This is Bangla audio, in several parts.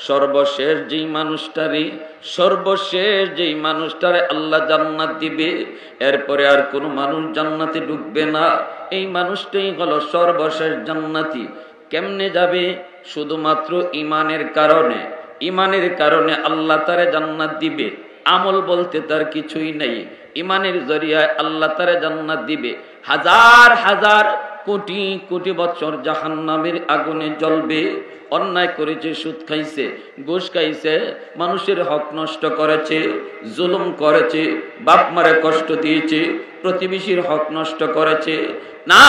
সর্বশেষ যেই মানুষটারে আল্লাহ জান্নাত দিবে, এরপরে আর কোনো মানুষ জান্নাতে ঢুকবে না। এই মানুষটাই হলো সর্বশেষ জান্নাতি। কেমনে যাবে? শুধুমাত্র ইমানের কারণে আল্লাহ তারে জান্নাত দিবে। আমল বলতে তার কিছুই নেই, ইমানের জরিয়ায় আল্লাহ তারে জান্নাত দিবে। হাজার হাজার কোটি কোটি বছর জাহান্নামের আগুনে জ্বলবে। অন্যায় করেছে, সুদ খাইছে, ঘুষ খাইছে, মানুষের হক নষ্ট করেছে, জুলুম করেছে, বাপ মারে কষ্ট দিয়েছে, প্রতিবেশীর হক নষ্ট করেছে। না,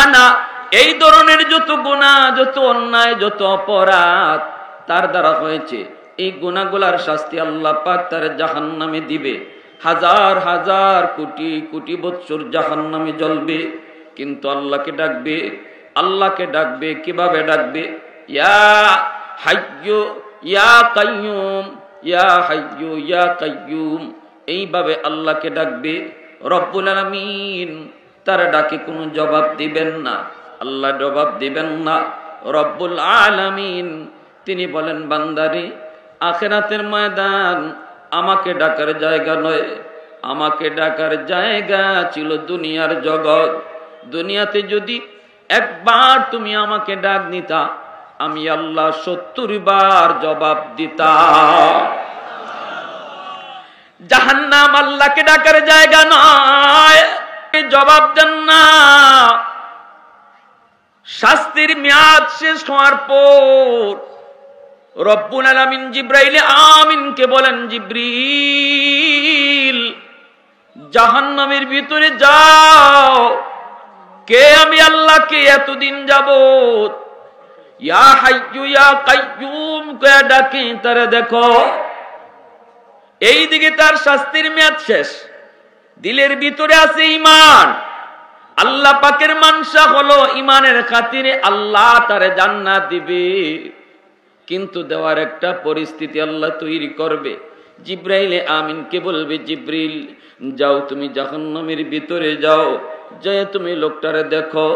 এই ধরনের যত গুনাহ, যত অন্যায়, যত অপরাধ তার দ্বারা হয়েছে, এই গুনাহগুলার শাস্তি আল্লাহ পাক তার জাহান্নামে দিবে। হাজার হাজার কোটি কোটি বছর জাহান্নামে জ্বলবে। কিন্তু আল্লাহকে ডাকবে কিভাবে ডাকবে? ইয়া হাইয়্যু ইয়া কাইয়্যুম, ইয়া হাইয়্যু ইয়া কাইয়্যুম, এইভাবে আল্লাহকে ডাকবে। রব্বুল আলামিন তার ডাকে কোনো জবাব দিবেন না, আল্লাহ জবাব দিবেন না। রব্বুল আলামিন তিনি বলেন, বান্দারে, আখিরাতের ময়দান আমাকে ডাকার জায়গা নয়, আমাকে ডাকার জায়গা ছিল দুনিয়ার জগৎ। দুনিয়াতে যদি একবার তুমি আমাকে ডাক দিতা, আমি আল্লাহ 70 বার জবাব দিতাম। জাহান্নাম আল্লাহকে ডাকার জায়গা নয়, জবাব দেন না। শাস্তির মেয়াদ শেষ হওয়ার পর রব্বুল আলামিন জিবরাইল আমিনকে বলেন, জিবরিল জাহান্নামের ভিতরে যাও। কে আমি আল্লাহকে এতদিন যাবত ইয়া হাইয়্যু ইয়া কাইয়্যুম কে ডাকে, তারা দেখো। এইদিকে তার শাস্তির মেয়াদ শেষ, দিলের ভিতরে আছে ঈমান। আল্লাহ পাকের মানসা হলো ঈমানের খাতিরে আল্লাহ তারে জান্নাত দিবে। কিন্তু দেওয়ার একটা পরিস্থিতি আল্লাহ তৈরি করবে। জিবরাইল আমিনকে বলবে, জিবরিল যাও, তুমি জাহান্নামের ভিতরে যাও, যে তুমি লোকটারে দেখো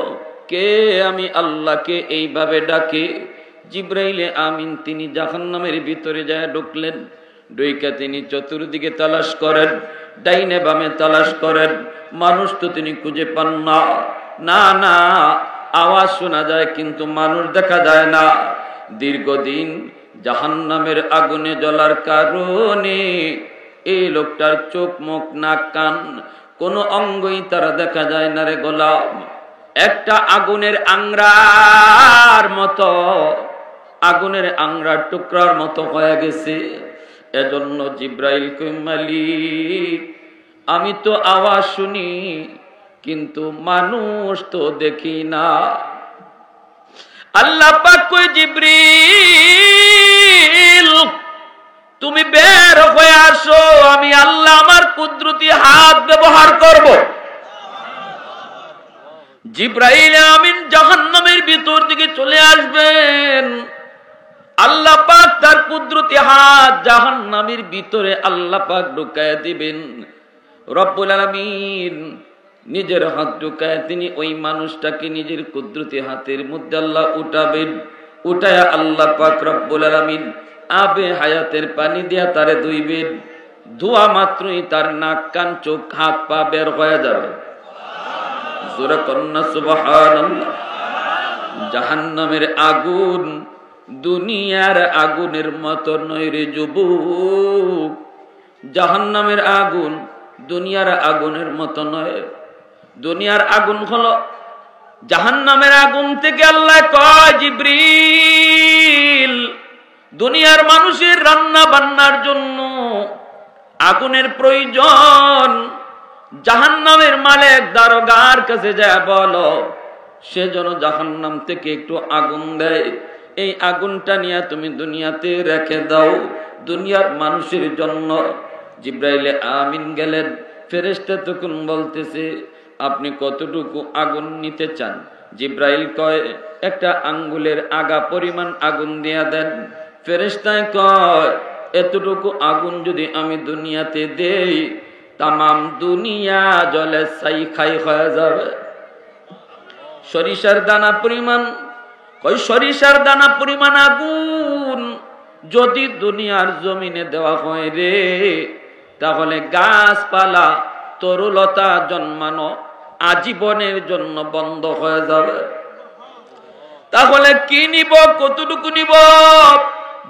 কে আমি আল্লাহকে এইভাবে ডাকে। জিবরাইল আমিন তিনি জাহান্নামের ভিতরে যায় ঢুকলেন। ঢুইকা তিনি চতুর্দিকে তালাশ করেন, ডাইনে বামে তালাশ করেন, মানুষ তো তিনি খুঁজে পান না। না, আওয়াজ শোনা যায় কিন্তু মানুষ দেখা যায় না। দীর্ঘদিন জাহান্নামের আগুনে জ্বলার কারণে এই লোকটার চোখ, মুখ, নাক, কান কোনো অঙ্গই তারা দেখা যায় না রে গোলাম। একটা আগুনের আংরার মতো, আগুনের আংরার টুকরার মতো হয়ে গেছে। এজন্য জিবরাইল কই, মালিক আমি তো আওয়াজ শুনি কিন্তু মানুষ তো দেখি না। আল্লাহ পাক কই, জিবরিল তুমি বের হয়ে আসো, আমি আল্লাহ আমার কুদরতি হাত ব্যবহার করব। জিবরাইল আমিন জাহান্নামের ভিতর দিকে চলে আসবেন। আল্লাহ পাক তার কুদরতি হাত জাহান্নামের ভিতরে আল্লাহ পাক ঢুকায় দিবেন। রব্বুল আলামিন নিজের হাত ঢুকায় তিনি ওই মানুষটাকে নিজের কুদরতি হাতের মধ্যে আল্লাহ উঠাবেন। উঠায়া আল্লাহ পাক রব্বুল আলামিন আবে হায়াতের পানি দিয়া তারে ধুইবেন। ধোয়া মাত্রই তার নাক, কান, চোখ, হাত, পা বের হয়ে যাবে। সূরা কন্যা সুবহানাল্লাহ। জাহান্নামের আগুন দুনিয়ার আগুনের মতো নয় রে যুবক, জাহান্নামের আগুন দুনিয়ার আগুনের মতো নয়। দুনিয়ার আগুন হলো জাহান্নামের আগুন থেকে আল্লাহ কয়, জিবরিল দুনিয়ার মানুষের রান্না বান্নার জন্য আগুনের প্রয়োজন। জাহান্নামের মালিক দারোগার কাছে যায় বলো, সে যেন জাহান্নাম থেকে একটু আগুন দেয়। এই আগুনটা নিয়ে তুমি দুনিয়াতে রেখে দাও দুনিয়ার মানুষের জন্য। জিবরাইল আমিন গেলেন। ফেরেশতা তখন বলতেছে, আপনি কতটুকু আগুন নিতে চান? জিবরাইল কয়, একটা আঙ্গুলের আগা পরিমাণ আগুন দিয়া দেন। ফেরেশতায় কয়, এতটুকু আগুন যদি আমি দুনিয়াতে দেই, তামাম দুনিয়া জলে ছাই খাই হয়ে যাবে। সরিষার দানা পরিমাণ, কই সরিষার দানা পরিমাণ আগুন যদি দুনিয়ার জমিনে দেওয়া হয় রে, তাহলে গাছপালা তরুলতা জন্মানো আজীবনের জন্য বন্ধ হয়ে যাবে। তাহলে কি নিব, কতটুকু নিব?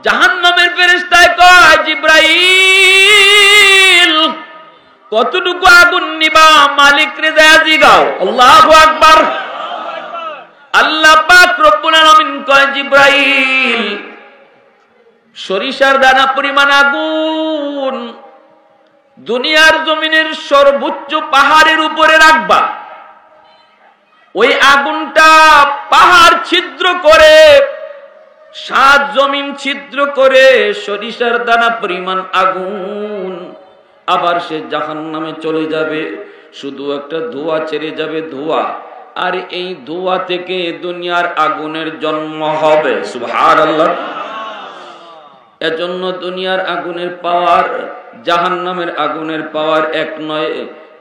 জাহান্নামের ফেরেশতায় কয়, জিব্রাইল কতটুকু আগুন নিবা? মালিক রে যায় জিগাও। আল্লাহু আকবার। আল্লাহ পাক রব্বুল আলামিন কয়, জিব্রাইল সরিষার দানা পরিমাণ আগুন দুনিয়ার জমিনের সর্বোচ্চ পাহাড়ের উপরে রাখবা। ওই আগুনটা পাহাড় ছিদ্র করে, 7 জমিন ছিদ্র করে সরিষার দানা পরিমাণ আগুন আবার সে জাহান্নামে চলে যাবে। শুধু একটা ধোঁয়া ছেড়ে যাবে, ধোঁয়া। আর এই ধোঁয়া থেকে দুনিয়ার আগুনের জন্ম হবে। সুবহানাল্লাহ। এজন্য দুনিয়ার আগুনের পাওয়ার, জাহান্নামের আগুনের পাওয়ার এক নয়।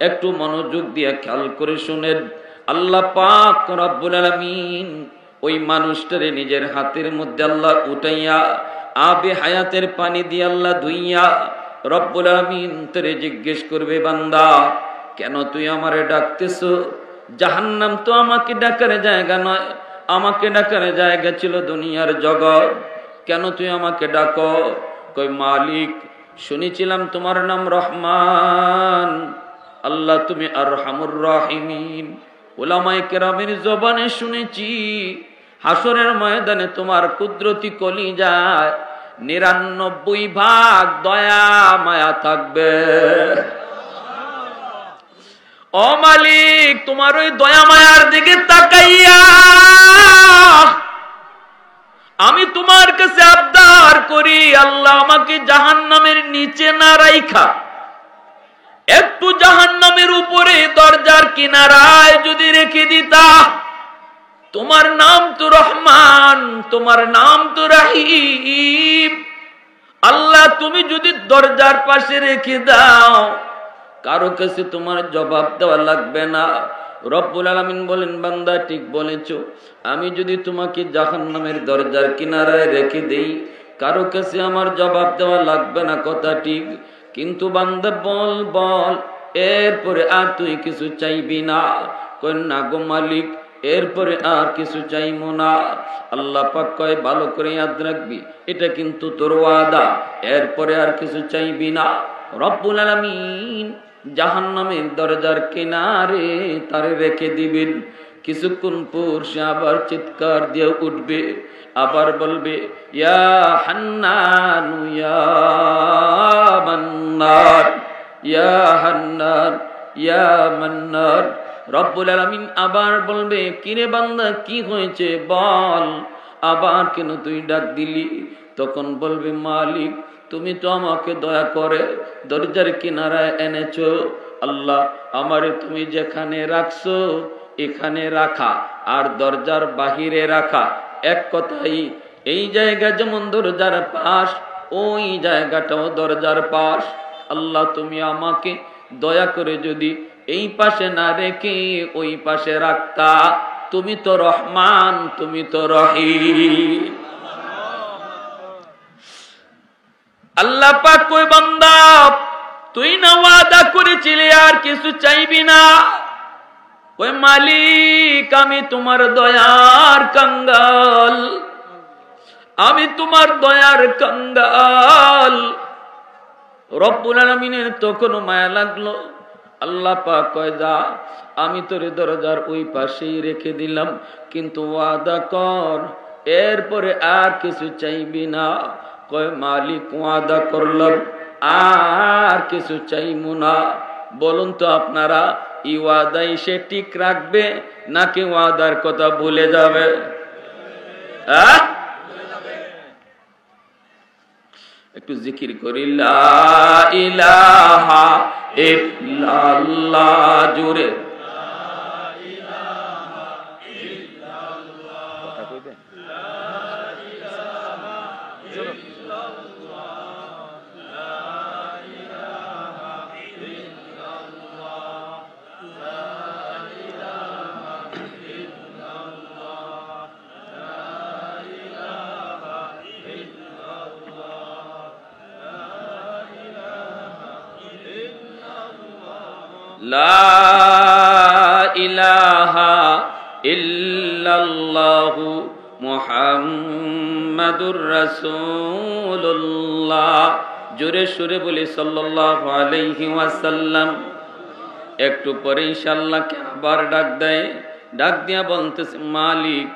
একটু মনোযোগ দিয়ে খেয়াল করে শুনেন। আল্লাহ পাক রব্বুল আলামিন ওই মানুষটারে নিজের হাতের মধ্যে আল্লাহ উঠাইয়া আবে হায়াতের পানি দিয়ে আল্লাহ ধুইয়া রব্বুল আলামিন তোরে জিজ্ঞেস করবে, বান্দা কেন তুই আমারে ডাকতেছ? জাহান্নাম তো আমাকে ডাকার জায়গা নয়, আমাকে ডাকার জায়গা ছিল দুনিয়ার জগৎ। কেন তুই আমাকে ডাকো? কই মালিক, শুনেছিলাম তোমার নাম রহমান। আল্লাহ তুমি আরহামুর রাহিমিন। উলামায়ে কেরামের জবানে শুনেছি হাসরের ময়দানে তোমার কুদরতি কলিজায় 99 ভাগ দয়া মায়া থাকবে। ও মালিক, তোমার ওই দয়া মায়ার দিকে তাকাইয়া আমি তোমার কাছে আবদার করি, আল্লাহ আমাকে জাহান্নামের নিচে না রাইখা একটু জাহান্নামের উপরে দরজার কিনারায় যদি রেখে দিতা। তোমার নাম তো রহমান, তোমার নাম তো রহিম। আল্লাহ তুমি যদি দরজার পাশে রেখে দাও, কারো কাছে তোমার জবাব দেওয়া লাগবে না। রব্বুল আলামিন বলেন, বান্দা ঠিক বলেছো, আমি যদি তোমাকে জাহান্নামের দরজার কিনারায় রেখে দেই, কারো কাছে আমার জবাব দেওয়া লাগবে না, কথা ঠিক। কিন্তু বান্দা বল বল, এরপরে আর তুই কিছু চাইবি না? কই না গো মালিক, এরপরে আর কিছু চাইবো না। আল্লাহ পাক কয়, ভালো করে ইয়াদ রাখবি, এটা কিন্তু তোর ওয়াদা, এরপরে আর কিছু চাইবি না। রব্বুল আলামিন জাহান্নামের দরজার কিনারে তারে রেখে দিবেন। কিছুক্ষণ পর সে আবার চিৎকার দিয়ে উঠবে, আবার বলবে, ইয়া হান্নান ইয়া মান্নান, ইয়া হান্নান ইয়া মান্নান। রব্বুল আলামিন আবার বলবে, কিরে বান্দা কি হয়েছে বল, আবার কেন তুই ডাক দিলি? তখন বলবে, মালিক তুমি তো আমাকে দয়া করে দরজার কিনারায় এনেছো। আল্লাহ আমারে তুমি যেখানে রাখছো এখানে রাখা, আর দরজার বাহিরে রাখা এক কথাই। এই জায়গা যেমন দরজার পাশ, ওই জায়গাটাও দরজার পাশ। আল্লাহ তুমি আমাকে দয়া করে যদি এই পাশে না রেখে ওই পাশে রাখতা, তুমি তো রহমান, তুমি তো রহিম। আল্লাহ পাক কই, বান্দা তুই না ওয়াদা করেছিলি আর কিছু চাইবি না? ওই মালিক, আমি তোমার দয়ার কাঙ্গাল, আমি তোমার দয়ার কাঙ্গাল। রব্বুল আলামিনের তখন মায়া লাগলো। আল্লাহ পাক কয়, যা, আমি তোরে দরজার ওই পাশেই রেখে দিলাম, কিন্তু ওয়াদা কর এরপরে আর কিছু চাইবি না। কয় মালিক, ওয়াদা করলাম আর কিছু চাইবো না। বলুন তো আপনারা, এই ওয়াদাই সে ঠিক রাখবে নাকি ওয়াদার কথা ভুলে যাবে? একটু জিকির করি, লা ইলাহা ইল্লাল্লাহ জোরে। লা ইলাহা ইল্লাল্লাহু মুহাম্মাদুর রাসূলুল্লাহ। জোরে সুরে বলি সাল্লাল্লাহু আলাইহি ওয়াসাল্লাম। একটু পরে ইনশাআল্লাহ কে আবার ডাক দেয়, ডাক দিয়া বলতেছে, মালিক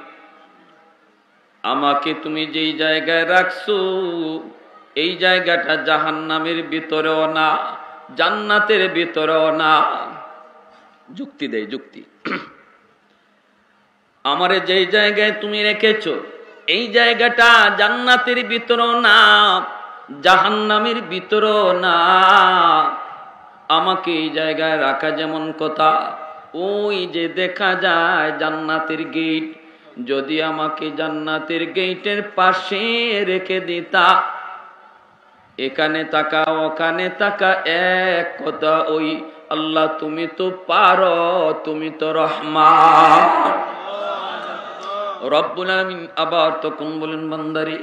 আমাকে তুমি যেই জায়গায় রাখছো এই জায়গাটা জাহান্নামের ভিতরেও না, জান্নাতের ভিতরেও না। যুক্তি দেয়, যুক্তি। আমারে যেই জায়গায় তুমি রেখেছো এই জায়গাটা জান্নাতের ভিতরেও না, জাহান্নামের ভিতরেও না। আমাকে এই জায়গায় রাখা যেমন কথা, ওই যে দেখা যায় জান্নাতের গেট, যদি আমাকে জান্নাতের গেটের পাশে রেখে দিতা, এখানে তাকা ওখানে তাকা এক কথা, ওই আল্লাহ তুমি তো পারো, তুমি তো রহমান। রব্বুল আলামিন আবার তখন বলেন, বান্দারে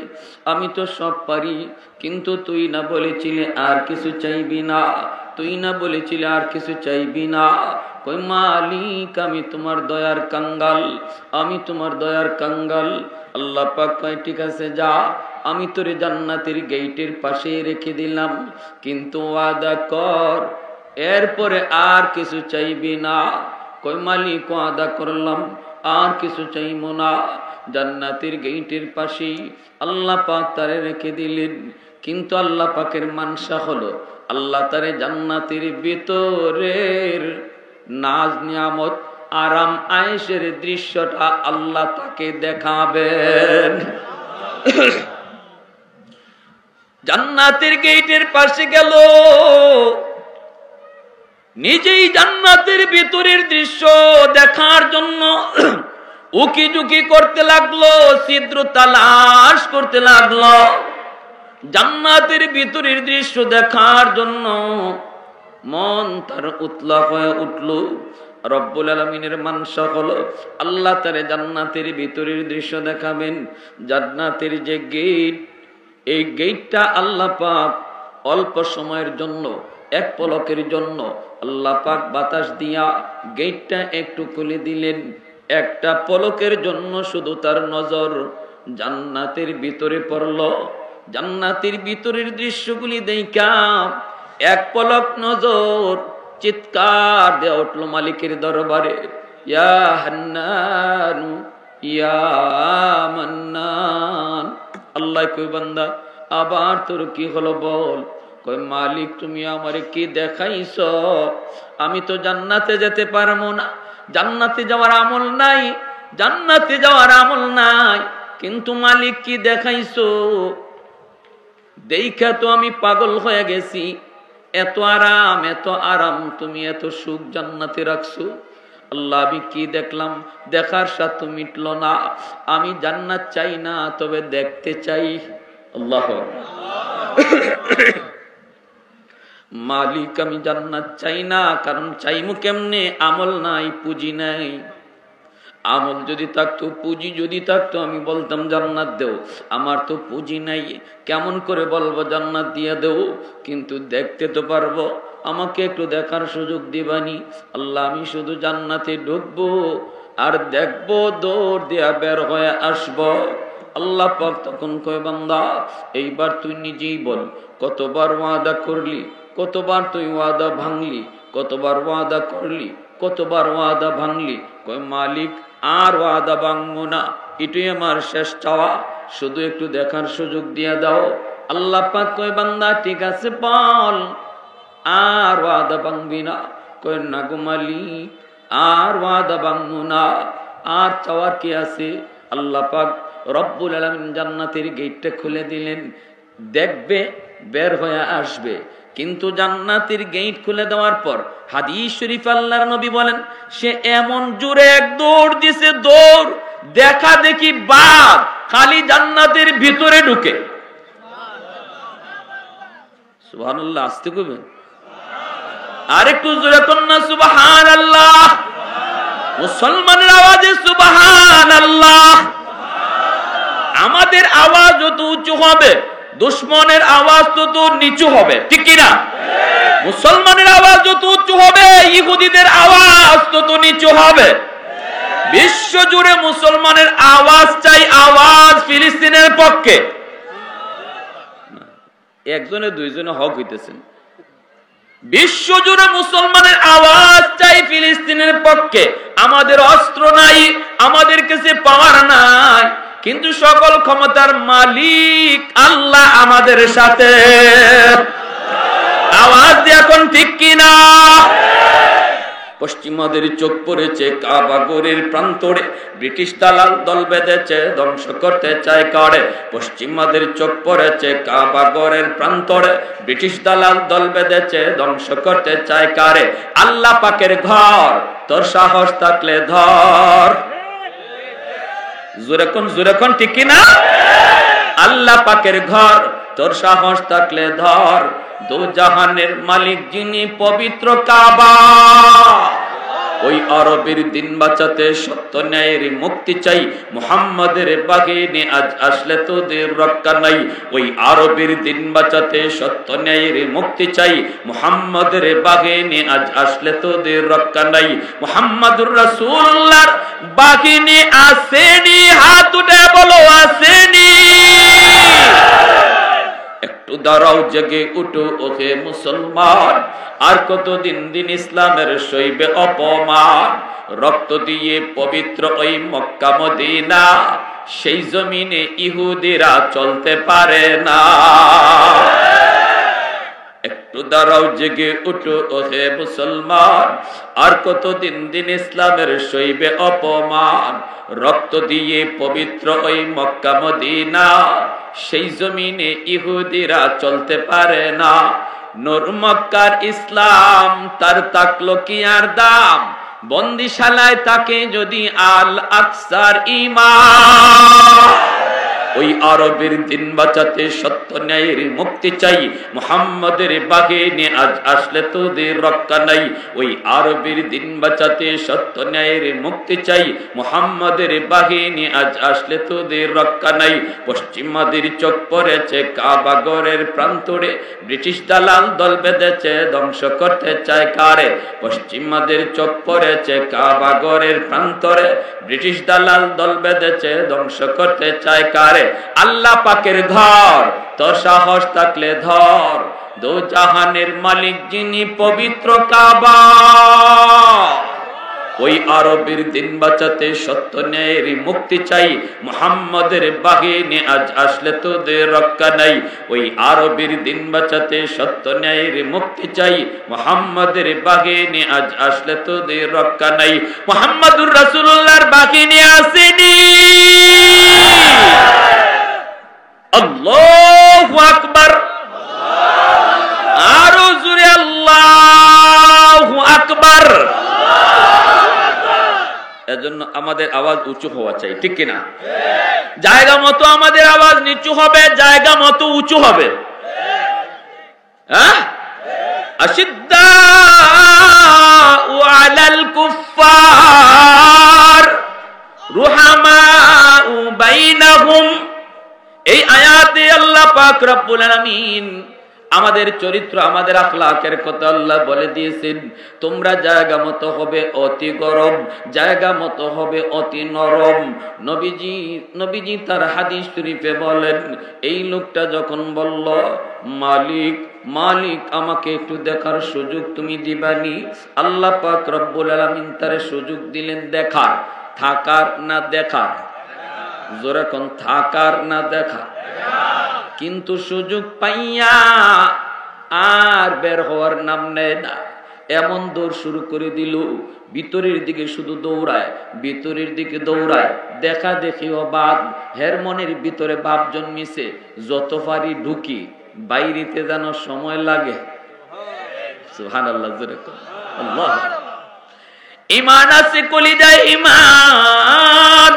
আমি তো সব পারি, কিন্তু তুই না বলেছিলে আর কিছু চাইবি না, তুই না বলেছিলে আর কিছু চাইবি না। কই মালিক আমি তোমার দয়ার কাঙ্গাল, আমি তোমার দয়ার কাঙ্গাল। আল্লাহ পাক কয় ঠিক আছে যা, আমি তোরে জান্নাতের গেটের পাশে রেখে দিলাম, কিন্তু ওয়াদা কর এরপরে আর কিছু চাইবি না। কই মালিক ওয়াদা করলাম আর কিছু চাইবো না। জান্নাতের গেটের পাশে আল্লাহ পাক তারে রেখে দিলেন, কিন্তু আল্লাহ পাকের মানসা হলো আল্লাহ তারে জান্নাতের ভিতরের নাজ নিয়ামত আরাম আয়েশের দৃশ্যটা আল্লাহ তাকে দেখাবেন। জান্নাতের গেটের পাশে গেল, নিজেই জান্নাতের ভিতরের দৃশ্য দেখার জন্য উকি ঝুঁকি করতে লাগলো, ছিদ্র তালাশ করতে লাগলো। জান্নাতের ভিতরের দৃশ্য দেখার জন্য মন তার উতলা হয়ে উঠল। রব্বুল আলামিনের মানসা হলো আল্লাহ তারে জান্নাতের ভিতরের দৃশ্য দেখাবেন। জান্নাতের যে গেট, এই গেটটা আল্লাহ পাক অল্প সময়ের জন্য, এক পলকের জন্য আল্লাহ পাক বাতাস দিয়া গেটটা একটু খুলে দিলেন। একটা পলকের জন্য শুধু তার নজর জান্নাতের ভিতরে পড়ল। জান্নাতের ভিতরের দৃশ্যগুলি দেখা এক পলক নজর, চিৎকার দেয়া উঠল মালিকের দরবারে, ইয়া হান্নানু ইয়া মান্নান। আল্লাহ কই বান্দা আবার তোর কি হলো বল। কই মালিক তুমি আমারে কি দেখাইছো, আমি তো জান্নাতে যেতে পারবো না, জান্নাতে যাওয়ার আমল নাই, জান্নাতে যাওয়ার আমল নাই, কিন্তু মালিক কি দেখাইছো দেখা তো আমি পাগল হয়ে গেছি। এত আরাম, এত আরাম, তুমি এত সুখ জান্নাতে রাখছো। আল্লাহ আমি কি দেখলাম, দেখার সাথে মিটল না। আমি জান্নাত চাই না, তবে দেখতে চাই। আল্লাহ মালিক আমি জান্নাত চাই না, কারণ চাইমু কেমনে, আমল নাই, পুঁজি নাই। আমল যদি থাকতো, পুঁজি যদি থাকতো, আমি বলতাম জান্নাত দেও। আমার তো পুঁজি নাই, কেমন করে বলবো জান্নাত দিয়ে দেও। কিন্তু দেখতে তো পারবো, আমাকে একটু দেখার সুযোগ দিবানি। আল্লাহ আমি শুধু জান্নাতে ঢুকবো আর দেখবো, দৌড় দিয়া বের হয়ে আসবো। আল্লাহ পাক তখন কয় বান্দা এইবার তুই নিজেই বল, কতবার ওয়াদা করলি, কতবার তুই ওয়াদা ভাঙলি, কতবার ওয়াদা করলি, কতবার ওয়াদা ভাঙলি। কয় মালিক আর ওয়াদা ভাঙবো না, এটাই আমার শেষ চাওয়া, শুধু একটু দেখার সুযোগ দিয়ে দাও। আল্লাহ পাক কয় বান্দা ঠিক আছে বল, আর ওয়াদা ভাঙবি না। কয় না গো মালিক আর ওয়াদা ভাঙবো না, আর চাওয়ার কি আছে। আল্লাহ পাক রব্বুল আলামিন জান্নাতের গেটটা খুলে দিলেন, দেখবে, বের হয়ে আসবে। কিন্তু জান্নাতের গেট খুলে দেওয়ার পর হাদিস শরীফ আল্লাহর নবী বলেন, সে এমন জোরে এক দৌড় দিছে, দৌড় দেখা দেখি বাদ খালি জান্নাতের ভিতরে ঢুকে। সুবহানাল্লাহ, আসতে কইবেন আরেকটু জোরে কন্যা সুবহানাল্লাহ। মুসলমানের আওয়াজে সুবহানাল্লাহ। আমাদের আওয়াজ যত উঁচু হবে, দুশ্মনের আওয়াজ তত নিচু হবে, ঠিক কিনা? মুসলমানের আওয়াজ যত উঁচু হবে ইহুদিদের আওয়াজ তত নিচু হবে। বিশ্ব জুড়ে মুসলমানের আওয়াজ চাই, আওয়াজ ফিলিস্তিনের পক্ষে। একজনে দুইজনে হক হইতেছেন। বিশ্ব জুড়ে মুসলমানের আওয়াজ চাই ফিলিস্তিনের পক্ষে। আমাদের অস্ত্র নাই, আমাদের কাছে পাওয়ার নাই, কিন্তু সকল ক্ষমতার মালিক আল্লাহ আমাদের সাথে। আওয়াজ দিয়ে এখন ঠিক কিনা? পশ্চিমাদের চোখ পড়েছে কাবাগরের প্রান্তরে, ব্রিটিশ দালাল দল বেঁধেছে ধ্বংস করতে চায় কারে। পশ্চিমাদের চোখ পড়েছে কাবাগরের প্রান্তরে, ব্রিটিশ দালাল দল বেঁধেছে ধ্বংস করতে চায় কারে। আল্লাহ পাকের ঘর, তোর সাহস থাকলে ধর। জোরে কোন ঠিক কিনা? আল্লাহ পাকের ঘর, তোর সাহস থাকলে ধর। দু জাহানের মালিক যিনি পবিত্র কাবা, ওই আরবের দিন বাঁচাতে সত্য ন্যায়ের মুক্তি চাই। মুহাম্মাদের বাহিনী আজ আসলে তোদের রক্ষা নাই। ওই আরবের দিন বাঁচাতে সত্য ন্যায়ের মুক্তি চাই। মুহাম্মাদের বাহিনী আজ আসলে তোদের রক্ষা নাই। মুহাম্মাদুর রাসূলুল্লাহর বাহিনী আসেনি, হাত উঠে বলো আসেনি। একটু দাঁড়াও, জেগে উঠো ওহে মুসলমান, আর কতদিন দিন ইসলামের সইবে অপমান। রক্ত দিয়ে পবিত্র ওই মক্কা মদিনা, সেই জমিনে ইহুদিরা চলতে পারে না। একটু দাঁড়াও, জেগে উঠো ওহে মুসলমান, আর কতদিন দিন ইসলামের সইবে অপমান। রক্ত দিয়ে পবিত্র ওই মক্কা মদিনা, সেই জমিনে ইহুদিরা চলতে পারে না। নূর মক্কার ইসলাম, তার তাকলো কি আর দাম? বন্দিশালায় তাকে যদি আল আকসার ঈমান। ওই আরবের দিন বাঁচাতে সত্য ন্যায়ের মুক্তি চাই। মুহাম্মাদের বাহিনী আজ আসলে তোদের রক্ষা নাই। ওই আরবের দিন বাঁচাতে সত্য ন্যায়ের মুক্তি চাই। মুহাম্মাদের বাহিনী আজ আসলে তোদের রক্ষা নাই। পশ্চিমাদের চোখ পড়েছে কাবাগরের প্রান্তরে, ব্রিটিশ দালাল দল বেঁধেছে ধ্বংস করতে চায় কারে। পশ্চিমাদের চোখ পড়েছে কাবাগরের প্রান্তরে, ব্রিটিশ দালাল দল বেঁধেছে ধ্বংস করতে চায় কারে। আল্লাহ পাকের ঘর, তোর সাহস থাকলে ধর। দু জাহানের মালিক যিনি পবিত্র কাবা, ওই আরবের দিন বাঁচাতে সত্য ন্যায়ের মুক্তি চাই। মুহাম্মাদের বাহিনী আজ আসলে তোদের রক্ষা নাই। ওই আরবের দিন বাঁচাতে সত্য ন্যায়ের মুক্তি চাই। মুহাম্মাদের বাহিনী আজ আসলে তোদের রক্ষা নাই। মুহাম্মাদুর রাসূলুল্লাহর বাহিনী আসেনি। আল্লাহু আকবার, আরো জোরে আল্লাহু আকবার। এজন্য আমাদের আওয়াজ উঁচু হওয়া চাই, ঠিক কিনা? জায়গা মতো আমাদের আওয়াজ নিচু হবে, জায়গা মতো উঁচু হবে। হ্যাঁ, আশিদ্দাউ আলাল কুফফার রুহামাউ বাইনাহুম। এই আয়াতে আল্লাহ পাক রব্বুল আলামিন আমাদের চরিত্র, আমাদের আখলাকের কথা আল্লাহ বলে দিয়েছেন। তোমরা জায়গা মতো হবে অতি গরম, জায়গা মতো হবে অতি নরম। নবীজি তার হাদিস শরীফে বলেন, এই লোকটা যখন বলল, মালিক মালিক আমাকে একটু দেখার সুযোগ তুমি দিবানি, আল্লাহ পাক রব্বুল আলামিন তার সুযোগ দিলেন দেখার। থাকার না দেখার? জোরে কোন, থাকার না দেখা? কিন্তু সুযোগ পাইয়া আর বের হওয়ার নাম নেয় না। এমন দৌড় শুরু করে দিল, ভিতরের দিকে শুধু দৌড়ায়, ভিতরের দিকে দৌড়ায়। দেখা দেখিও বাদ, হের মনের ভিতরে বাপ জন্মিছে, যত পারি ঢুকি, বাইরেতে যেন সময় লাগে। সুবহানাল্লাহ, জোরে কোন আল্লাহ। ঈমান আছে কলিজায়, ঈমান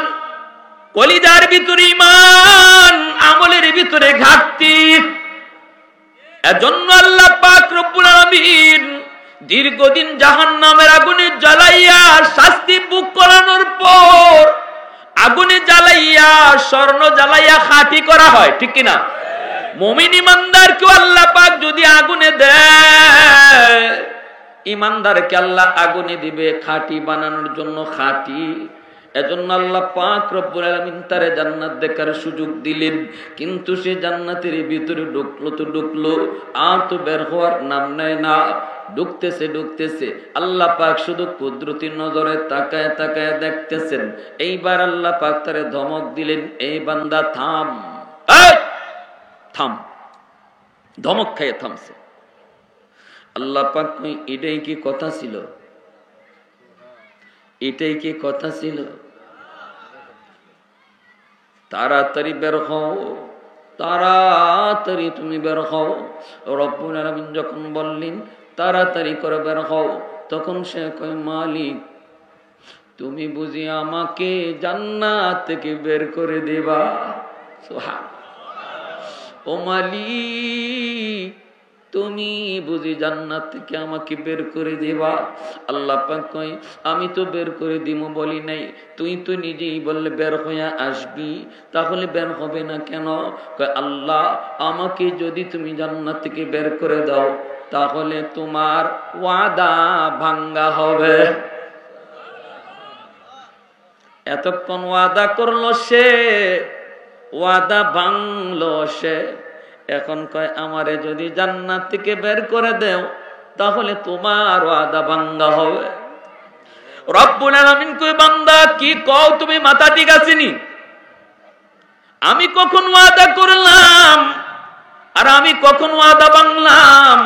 কলিজার ভিতরে ঈমান, আমলের ভিতরে ঘাটতি। এজন্য আল্লাহ পাক রব্বুল আলামিন দীর্ঘদিন জাহান্নামের আগুনে জ্বালাইয়া শাস্তি ভোগ করানোর পর, আগুনে জ্বালাইয়া স্বর্ণ জ্বালাইয়া খাঁটি করা হয়, ঠিক কিনা? মুমিন ইমানদারকে আল্লাহ পাক যদি আগুনে দেয়, ইমানদারকে আল্লাহ আগুনে দিবে খাঁটি বানানোর জন্য, খাঁটি। এজন্য আল্লাহ পাক রব্বুল আলামিন তারে জান্নাত দেখার সুযোগ দিলেন। কিন্তু সে জান্নাতের ভিতরে ঢুকলো তো ঢুকলো, আর তো বের হওয়ার নাম নেয় না। ঢুকতেছে আল্লাহ পাক শুধু কুদরতি নজরে তাকায় তাকায় দেখতেছেন। এইবার আল্লাহ পাক তারে ধমক দিলেন, এই বান্দা থাম, থাম। ধমক খাইয়ে থামছে। আল্লাহ পাক কই এটাই কি কথা ছিল? এটাই কি কথা ছিল? তাড়াতাড়ি বের হও, তাড়াতাড়ি তুমি বের হও। রব্বুল আলামিন যখন বললেন তাড়াতাড়ি করে বের হও, তখন সে কয় মালিক তুমি বুঝি আমাকে জান্নাত থেকে বের করে দেবা? সুবহানাল্লাহ। ও মালিক তুমি বুঝি জান্নাত থেকে আমাকে বের করে দেবা? আল্লাহ পাক কয় আমি তো বের করে দিব বলি নাই, তুই তো নিজেই বললে বের হইয়া আসবি, তাহলে বের হবে না কেন? কয় আল্লাহ আমাকে যদি তুমি জান্নাত থেকে বের করে দাও তাহলে তোমার ওয়াদা ভাঙ্গা হবে। এতক্ষণ ওয়াদা করলো সে, ওয়াদা ভাঙলো সে, এখন কয় আমারে যদি জান্নাত থেকে বের করে দেও তাহলে তোমার ওয়াদা ভাঙ্গা হবে। রব্বুল আলামিন কয় বান্দা কি কও তুমি, মাথা ঠিক আছে নি? আমি কখন ওয়াদা করলাম আর আমি কখন ওয়াদা ভাঙলাম?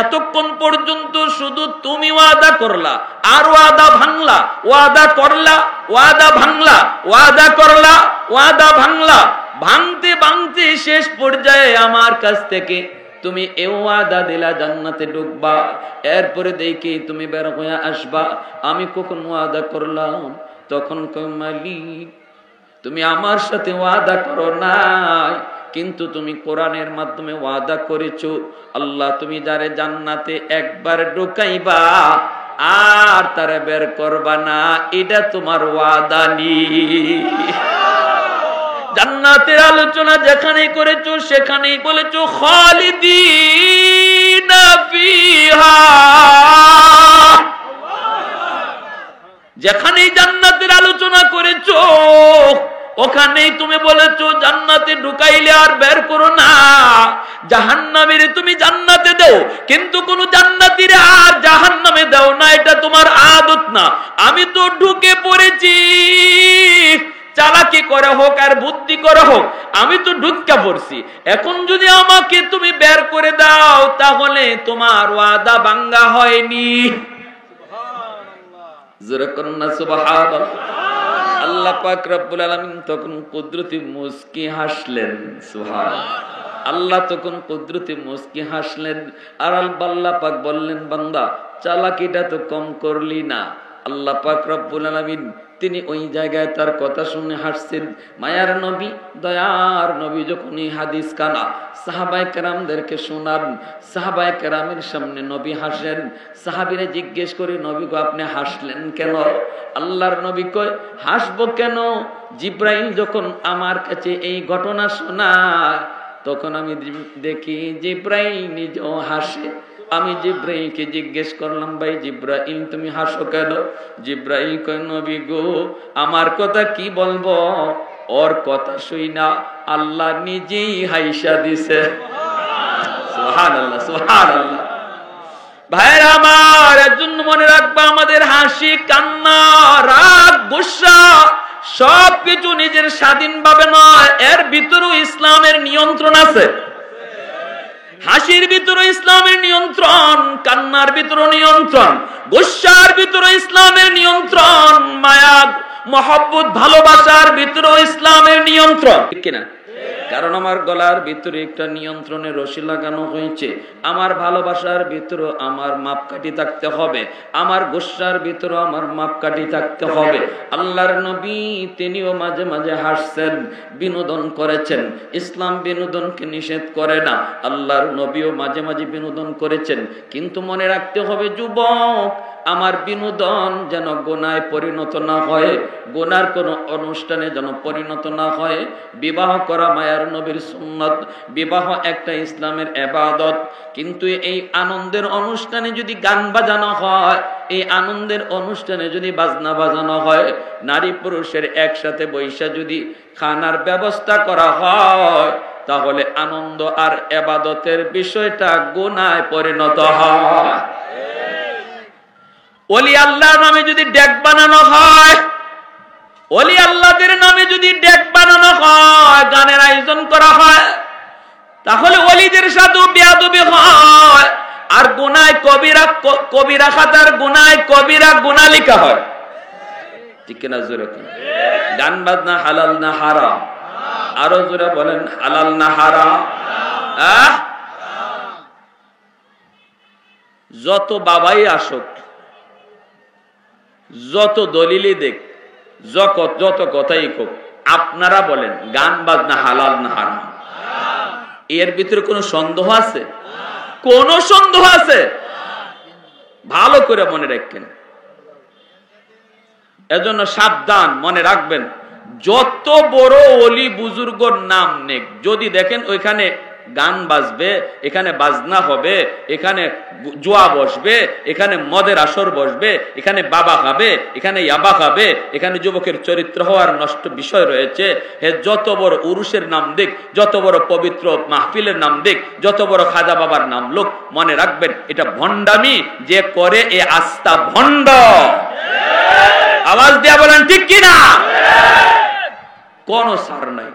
এতক্ষণ পর্যন্ত শুধু তুমি ওয়াদা করলা আর ওয়াদা ভাঙলা, ওয়াদা করলা ওয়াদা ভাঙলা, ওয়াদা করলা ওয়াদা ভাঙলা, ভাঙতে ভাঙতে শেষ পর্যায়ে আমার কাছ থেকে তুমি এ ওয়াদা দিলা জান্নাতে ঢুকবা, এরপরে দেখি তুমি বের হয়ে আসবা। আমি কখন ওয়াদা করলাম? তখন কই মালিক তুমি আমার সাথে ওয়াদা করো নাই, কিন্তু তুমি কোরআনের মাধ্যমে ওয়াদা করেছো আল্লাহ তুমি যারে জান্নাতে একবার ঢুকাইবা আর তারে বের করবা না, এটা তোমার ওয়াদা নি। জান্নাতের আলোচনা যেখানেই করেছো সেখানেই বলেছো খালিদিনা ফিহা। যেখানেই জান্নাতের আলোচনা করেছো ওখানেই তুমি বলেছো জান্নাতে ঢুকাইলে আর বের করো না। জাহান্নামের তুমি জান্নাতে দাও, কিন্তু কোন জান্নাতীর আর জাহান্নামে দাও না, এটা তোমার আদত না। আমি তো ঢুকে পড়েছি, চালাকি করে হোক আর বুদ্ধি করে হোক, আমি তো ঢুকা পড়ছি। এখন যদি আমাকে তুমি বের করে দাও তাহলে তোমার ওয়াদা ভাঙ্গা হয়নি। সুবহানাল্লাহ। আল্লাহ পাক রব্বুল আলামিন তখন কুদরতি মুস্কি হাসলেন। সুবহানাল্লাহ। আল্লাহ তখন কুদরতি মুস্কি হাসলেন আর আল্লাহ পাক বললেন বান্দা চালাকিটা তো কম করলি না। আল্লাহ পাক রব্বুল আলামিন তিনি ওই জায়গায় তার কথা শুনে হাসছেন। মায়ার নবী দয়ার নবী যখন এই হাদিস কানা সাহাবায়ে কেরামদেরকে শোনান, সাহাবায়ে কেরামের সামনে নবী হাসেন। সাহাবীরা জিজ্ঞেস করে নবী গো আপনি হাসলেন কেন? আল্লাহর নবী কয় হাসবো কেন, জিব্রাইল যখন আমার কাছে এই ঘটনা শোনায় তখন আমি দেখি জিব্রাইল নিজেও হাসে। আমি জিব্রাইলকে জিজ্ঞেস করলাম ভাই জিব্রাইল তুমি হাসো কেন? জিব্রাইল কয় নবী গো আমার কথা কি বলবো, ওর কথা শুই না আল্লাহ নিজেই হাইসা দিছে। সুবহানাল্লাহ সুবহানাল্লাহ। ভাইরা আমার এর জন্য মনে রাখবা আমাদের হাসি কান্না রাগ গুসা সবকিছু নিজের স্বাধীনভাবে নয়, এর ভিতরেও ইসলামের নিয়ন্ত্রণ আছে। হাসির ভিতরে ইসলামের নিয়ন্ত্রণ, কান্নার ভিতরে নিয়ন্ত্রণ, গুসার ভিতরে ইসলামের নিয়ন্ত্রণ, মায়া মহব্বত ভালোবাসার ভিতরে ইসলামের নিয়ন্ত্রণ। ঠিক কিনা? কারণ আমার গলার ভিতরে একটা নিয়ন্ত্রণের রশি লাগানো হয়েছে। আমার ভালোবাসার ভিতরে আমার মাপকাঠি থাকতে হবে, আমার গুসার ভিতরে আমার মাপকাঠি থাকতে হবে। আল্লাহর নবী তিনিও মাঝে মাঝে হাসছেন, বিনোদন করেছেন। ইসলাম বিনোদনকে নিষেধ করে না, আল্লাহর নবীও মাঝে মাঝে বিনোদন করেছেন। কিন্তু মনে রাখতে হবে যুবক আমার বিনোদন যেন গুনায় পরিণত না হয়, গুনার কোনো অনুষ্ঠানে যেন পরিণত না হয়। বিবাহ করা মায়ার নবীর সুন্নত, বিবাহ একটা ইসলামের ইবাদত। কিন্তু এই আনন্দের অনুষ্ঠানে যদি গান বাজানো হয়, এই আনন্দের অনুষ্ঠানে যদি বাজনা বাজানো হয়, নারী পুরুষের একসাথে বৈশা যদি খানার ব্যবস্থা করা হয়, তাহলে আনন্দ আর ইবাদতের বিষয়টা গুনায় পরিণত হয়। ওলি আল্লাহর নামে যদি ডেক বানানো হয়, ওলি আল্লাহদের নামে যদি ডেক বানানো হয়, গানের আয়োজন করা হয়, তাহলে ওলিদের সাথে বেয়াদবি হয়। আর গুনায় কবিরা, কবিরা খাতার গুনায় কবিরা গুনাহ লেখা হয়। ঠিক কিনা জোরে কোন? গান বাজনা হালাল না হারাম? আরো জোরে বলেন, হালাল না হারাম? যত বাবাই আসুক, যত দলিলই দেখ, যত কথাই হোক, আপনারা বলেন গান বাজনা হালাল না হারাম? এর ভিতরে কোনো সন্দেহ আছে? কোন সন্দেহ আছে? ভালো করে মনে রাখবেন। এজন্য সাবধান, মনে রাখবেন, যত বড় ওলি বুজুর্গর নাম নেক, যদি দেখেন ওইখানে গান বাজবে, এখানে বাজনা হবে, এখানে জুয়া বসবে, এখানে মদের আসর বসবে, এখানে বাবা খাবে, এখানে ইয়াবা খাবে, এখানে যুবকের চরিত্র হওয়ার নষ্ট বিষয় রয়েছে, হে যত বড় উরুষের নাম দিক, যত বড় পবিত্র মাহফিলের নাম দিক, যত বড় খাজা বাবার নাম লোক, মনে রাখবেন এটা ভণ্ডামি। যে করে এ আস্থা ভণ্ড। আওয়াজ দিয়া বলেন ঠিক কিনা? কোন সার নাই।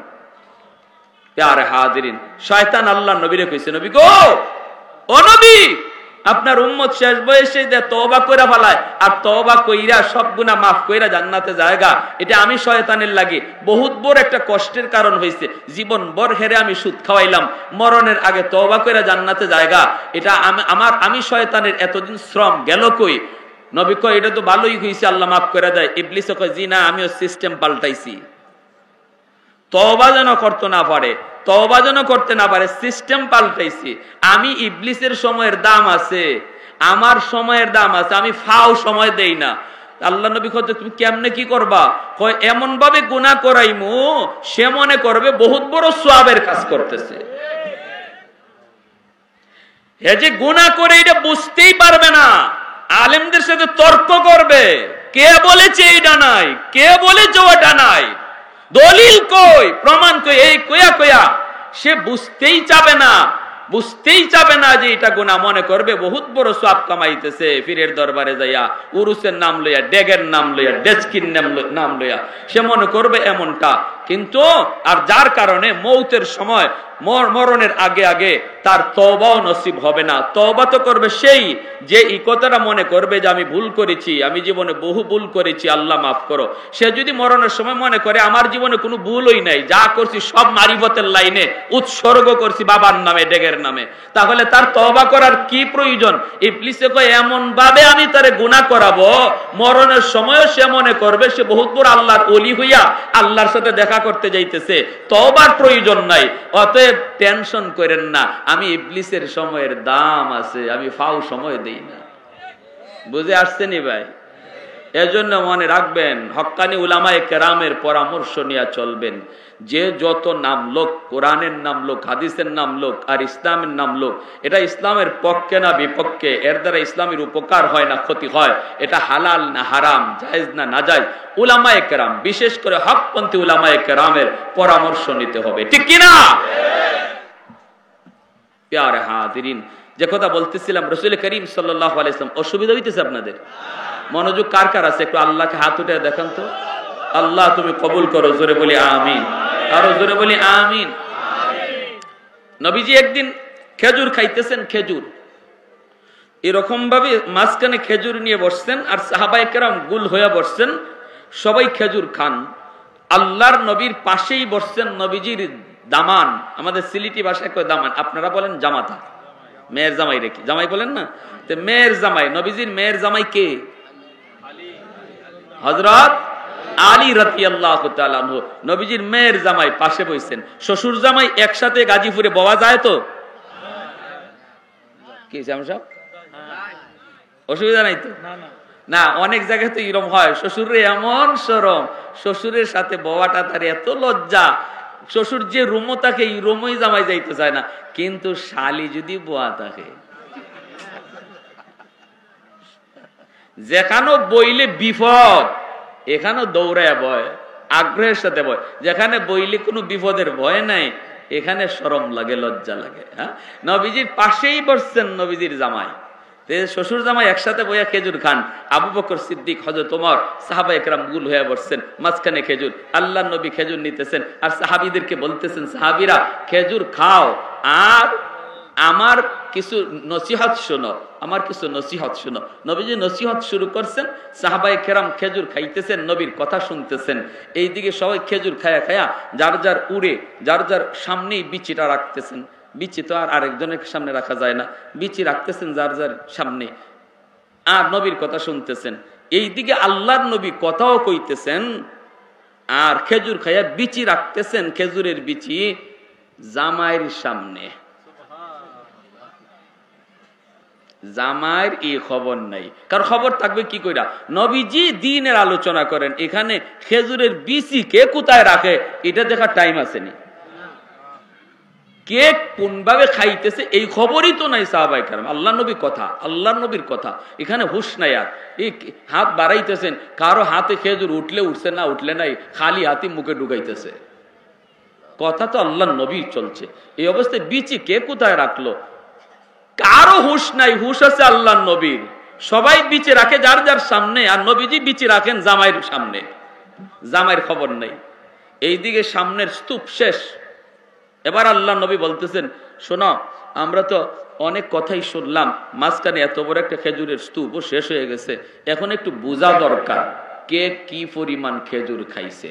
প্যারে হাজিরিন, শয়তান আল্লাহ নবীরে কইছে, নবী গো, ও নবী, আপনার উম্মত শেষ বয়সে যে তওবা কইরা ফেলায়, আর তওবা কইরা সব গুনাহ মাফ কইরা জান্নাতে জায়গা, এটা আমি শয়তানের লাগি বহুত বড় একটা কষ্টের কারণ হইছে। জীবন ভর হেরে আমি সুদ খাওয়াইলাম, মরণের আগে তওবা কইরা জান্নাতে জায়গা, এটা আমি শয়তানের এতদিন শ্রম গেল কই? নবী কয় এটা তো ভালোই হইছে, আল্লাহ মাফ করে দেয়। ইবলিস কয় জি না, আমিও সিস্টেম পাল্টাইছি। তওবা যেন করতে না পারে, তওবা যেন করতে না পারে, সিস্টেম পাল্টাইছি। আমি ইবলিসের সময়ের দাম আছে, আমার সময়ের দাম আছে, আমি ফাও সময় দেই না। আল্লাহ নবী কয় তুমি কেমনে কি করবা? কয় এমন ভাবে গুনাহ করাইমু সে মনে করবে বহুত বড় সওয়াবের কাজ করতেছে। হে যে গুনাহ করে এটা বুঝতেই পারবে না, আলেমদের সাথে তর্ক করবে, কে বলেছে এইটা নাই, কে বলেছে ওটা নাই, দলিল কই, প্রমাণ কই, এই কইয়া কইয়া সে বুঝতেই চাবে না, বুঝতেই চাবে না যে এটা গুনাহ। মনে করবে বহুত বড় সওয়াব কামাইতেছে, পীরের দরবারে যাইয়া উরুসের নাম লইয়া, ডেগের নাম লইয়া, ডেচকির নাম লইয়া সে মনে করবে এমনটা। কিন্তু আর যার কারণে মৌতের সময়, মরণের আগে আগে তার তওবাও নসিব হবে না। তওবা তো করবে সেই যে এই কথাটা মনে করবে যে আমি ভুল করেছি, আমি জীবনে বহু ভুল করেছি, আল্লাহ মাফ করো। সে যদি মরণের সময় মনে করে আমার জীবনে কোনো ভুলই নাই, যা করছি সব মারিফতের লাইনে উৎসর্গ করছি বাবার নামে, ডেগের নামে, তাহলে তার তওবা করার কি প্রয়োজন? ইবলিসে কয় এমন ভাবে আমি তারে গুনাহ করাবো, মরণের সময়ও সে মনে করবে সে বহুত বড় আল্লাহর ওলি হইয়া আল্লাহর সাথে দেখা করতে যাইতেছে, তওবার প্রয়োজন নাই। অতএব টেনশন করেন না, আমি ইবলিসের সময়ের দাম আছে, আমি ফাও সময় দেই না। বুঝে আসছেনি ভাই? এজন্য মনে রাখবেন, হক্কানি উলামায়ে কেরামের পরামর্শ নিয়ে চলবেন। যে যত নাম লোক, কোরআনের নাম লোক, হাদিসের নাম লোক, আর ইসলামের নাম লোক, এটা ইসলামের পক্ষে না বিপক্ষে, এর দ্বারা ইসলামের উপকার হয় না ক্ষতি হয়, এটা হালাল না হারাম, জায়েজ না নাজায়েজ, উলামায়ে কেরাম, বিশেষ করে হকপন্থী উলামায়ে কেরামের পরামর্শ নিতে হবে। ঠিক কিনা? প্যারে হাজিরিন, যে কথা বলতেছিলাম, রাসূল করিম সাল্লাল্লাহু আলাইহি ওয়াসাল্লাম, অসুবিধা হইতেছে আপনাদের? মনোযোগ কার কার আছে? একটু আল্লাহকে হাত উঠে দেখান তো। আল্লাহ তুমি কবুল করো, জোরে বলি আমিন, আরো জোরে বলি আমিন। নবীজি একদিন খেজুর খাইতেছেন, খেজুর এরকম ভাবে মাঝখানে খেজুর নিয়ে বসছেন, আর সাহাবায়ে কেরাম গুল হয়ে বসছেন, সবাই খেজুর খান। আল্লাহর নবীর পাশেই বসছেন নবীজির দামান, আমাদের সিলেটি ভাষায় কয় দামান, আপনারা বলেন জামাতা, মেয়ের জামাই রেখে জামাই বলেন না, তো মেয়ের জামাই, নবীজির মেয়ের জামাই কে? হযরত আলী রাদিয়াল্লাহু তাআলা আনহু, নবীজির মেয়ের জামাই পাশে বসেন। শ্বশুর জামাই একসাথে গাজীপুরে বওয়া যায় তো? কি জামা সাহেব, অসুবিধা নাই তো? না, অনেক জায়গায় তো এরকম হয়, শ্বশুরের এমন শরম, শ্বশুরের সাথে বওয়াটা তার এত লজ্জা, শ্বশুর যে রুমও থাকে এই রুমই জামাই যাইতে চায় না, কিন্তু শালি যদি বোয়া থাকে, যেখানে বইলে বিপদ এখানেও দৌড়ায় বয়, আগ্রহের সাথে বয়। যেখানে বইলে কোনো বিপদের ভয় নাই, এখানে শরম লাগে, লজ্জা লাগে। হ্যাঁ, নবীজির পাশেই বসছেন নবীজির জামাই, শ্বশুর জামাই একসাথে বইয়া খেজুর খান। আবু বকর সিদ্দিক, হযরত ওমর, সাহাবা একরাম গুল হয়ে বসছেন, মাঝখানে খেজুর, আল্লাহর নবী খেজুর নিতেছেন আর সাহাবীদেরকে বলতেছেন, সাহাবীরা খেজুর খাও আর আমার কিছু নসিহত শোনো, আমার কিছু নসিহত শোনো। নবীজি নসিহত শুরু করছেন, সাহাবায়ে কেরাম খেজুর খাইতেছেন, নবীর কথা শুনতেছেন। এইদিকে সবাই খেজুর খায়া খায়া যার যার উড়ে যার যার সামনেই বিচিটা রাখতেছেন। বিচি তো আর আরেকজনের সামনে রাখা যায় না, বিচি রাখতেছেন যার যার সামনে আর নবীর কথা শুনতেছেন। এইদিকে আল্লাহর নবী কথাও কইতেছেন আর খেজুর খায়া বিচি রাখতেছেন, খেজুরের বিচি জামাইয়ের সামনে। জামাইয়ের এই খবর নাই, কার খবর থাকবে কি কইরা? নবীজি দ্বীনের আলোচনা করেন, এখানে খেজুরের বিচি কে কোথায় রাখে এটা দেখার টাইম আসেনি। কে কোন ভাবে খাইতেছে এই খবরই তো নাই সাহাবায়ে কেরাম। আল্লাহর নবী কথা, আল্লাহর নবীর কথা, এখানে হুশ নাই। আর এই হাত বাড়াইতেছেন, কারো হাতে খেজুর উঠলে উঠছে, না উঠলে নাই, খালি হাতে মুখে ঢুকাইতেছে। কথা তো আল্লাহর নবীর চলছে। এই অবস্থায় বিচি কে কোথায় রাখলো কারো হুশ নাই, হুশ আছে আল্লাহর নবীর। সবাই বিচি রাখে যার যার সামনে, আর নবীজি বিচি রাখেন জামাইয়ের সামনে, জামাইয়ের খবর নাই। এইদিকে সামনের স্তূপ শেষ। এবার আল্লাহ নবী বলতেছেন, শোনো, আমরা তো অনেক কথাই শুনলাম, মাঝখানে এত বড় একটা খেজুরের স্তূপও শেষ হয়ে গেছে, এখন একটু বোঝা দরকার কে কি পরিমাণ খেজুর খাইছে।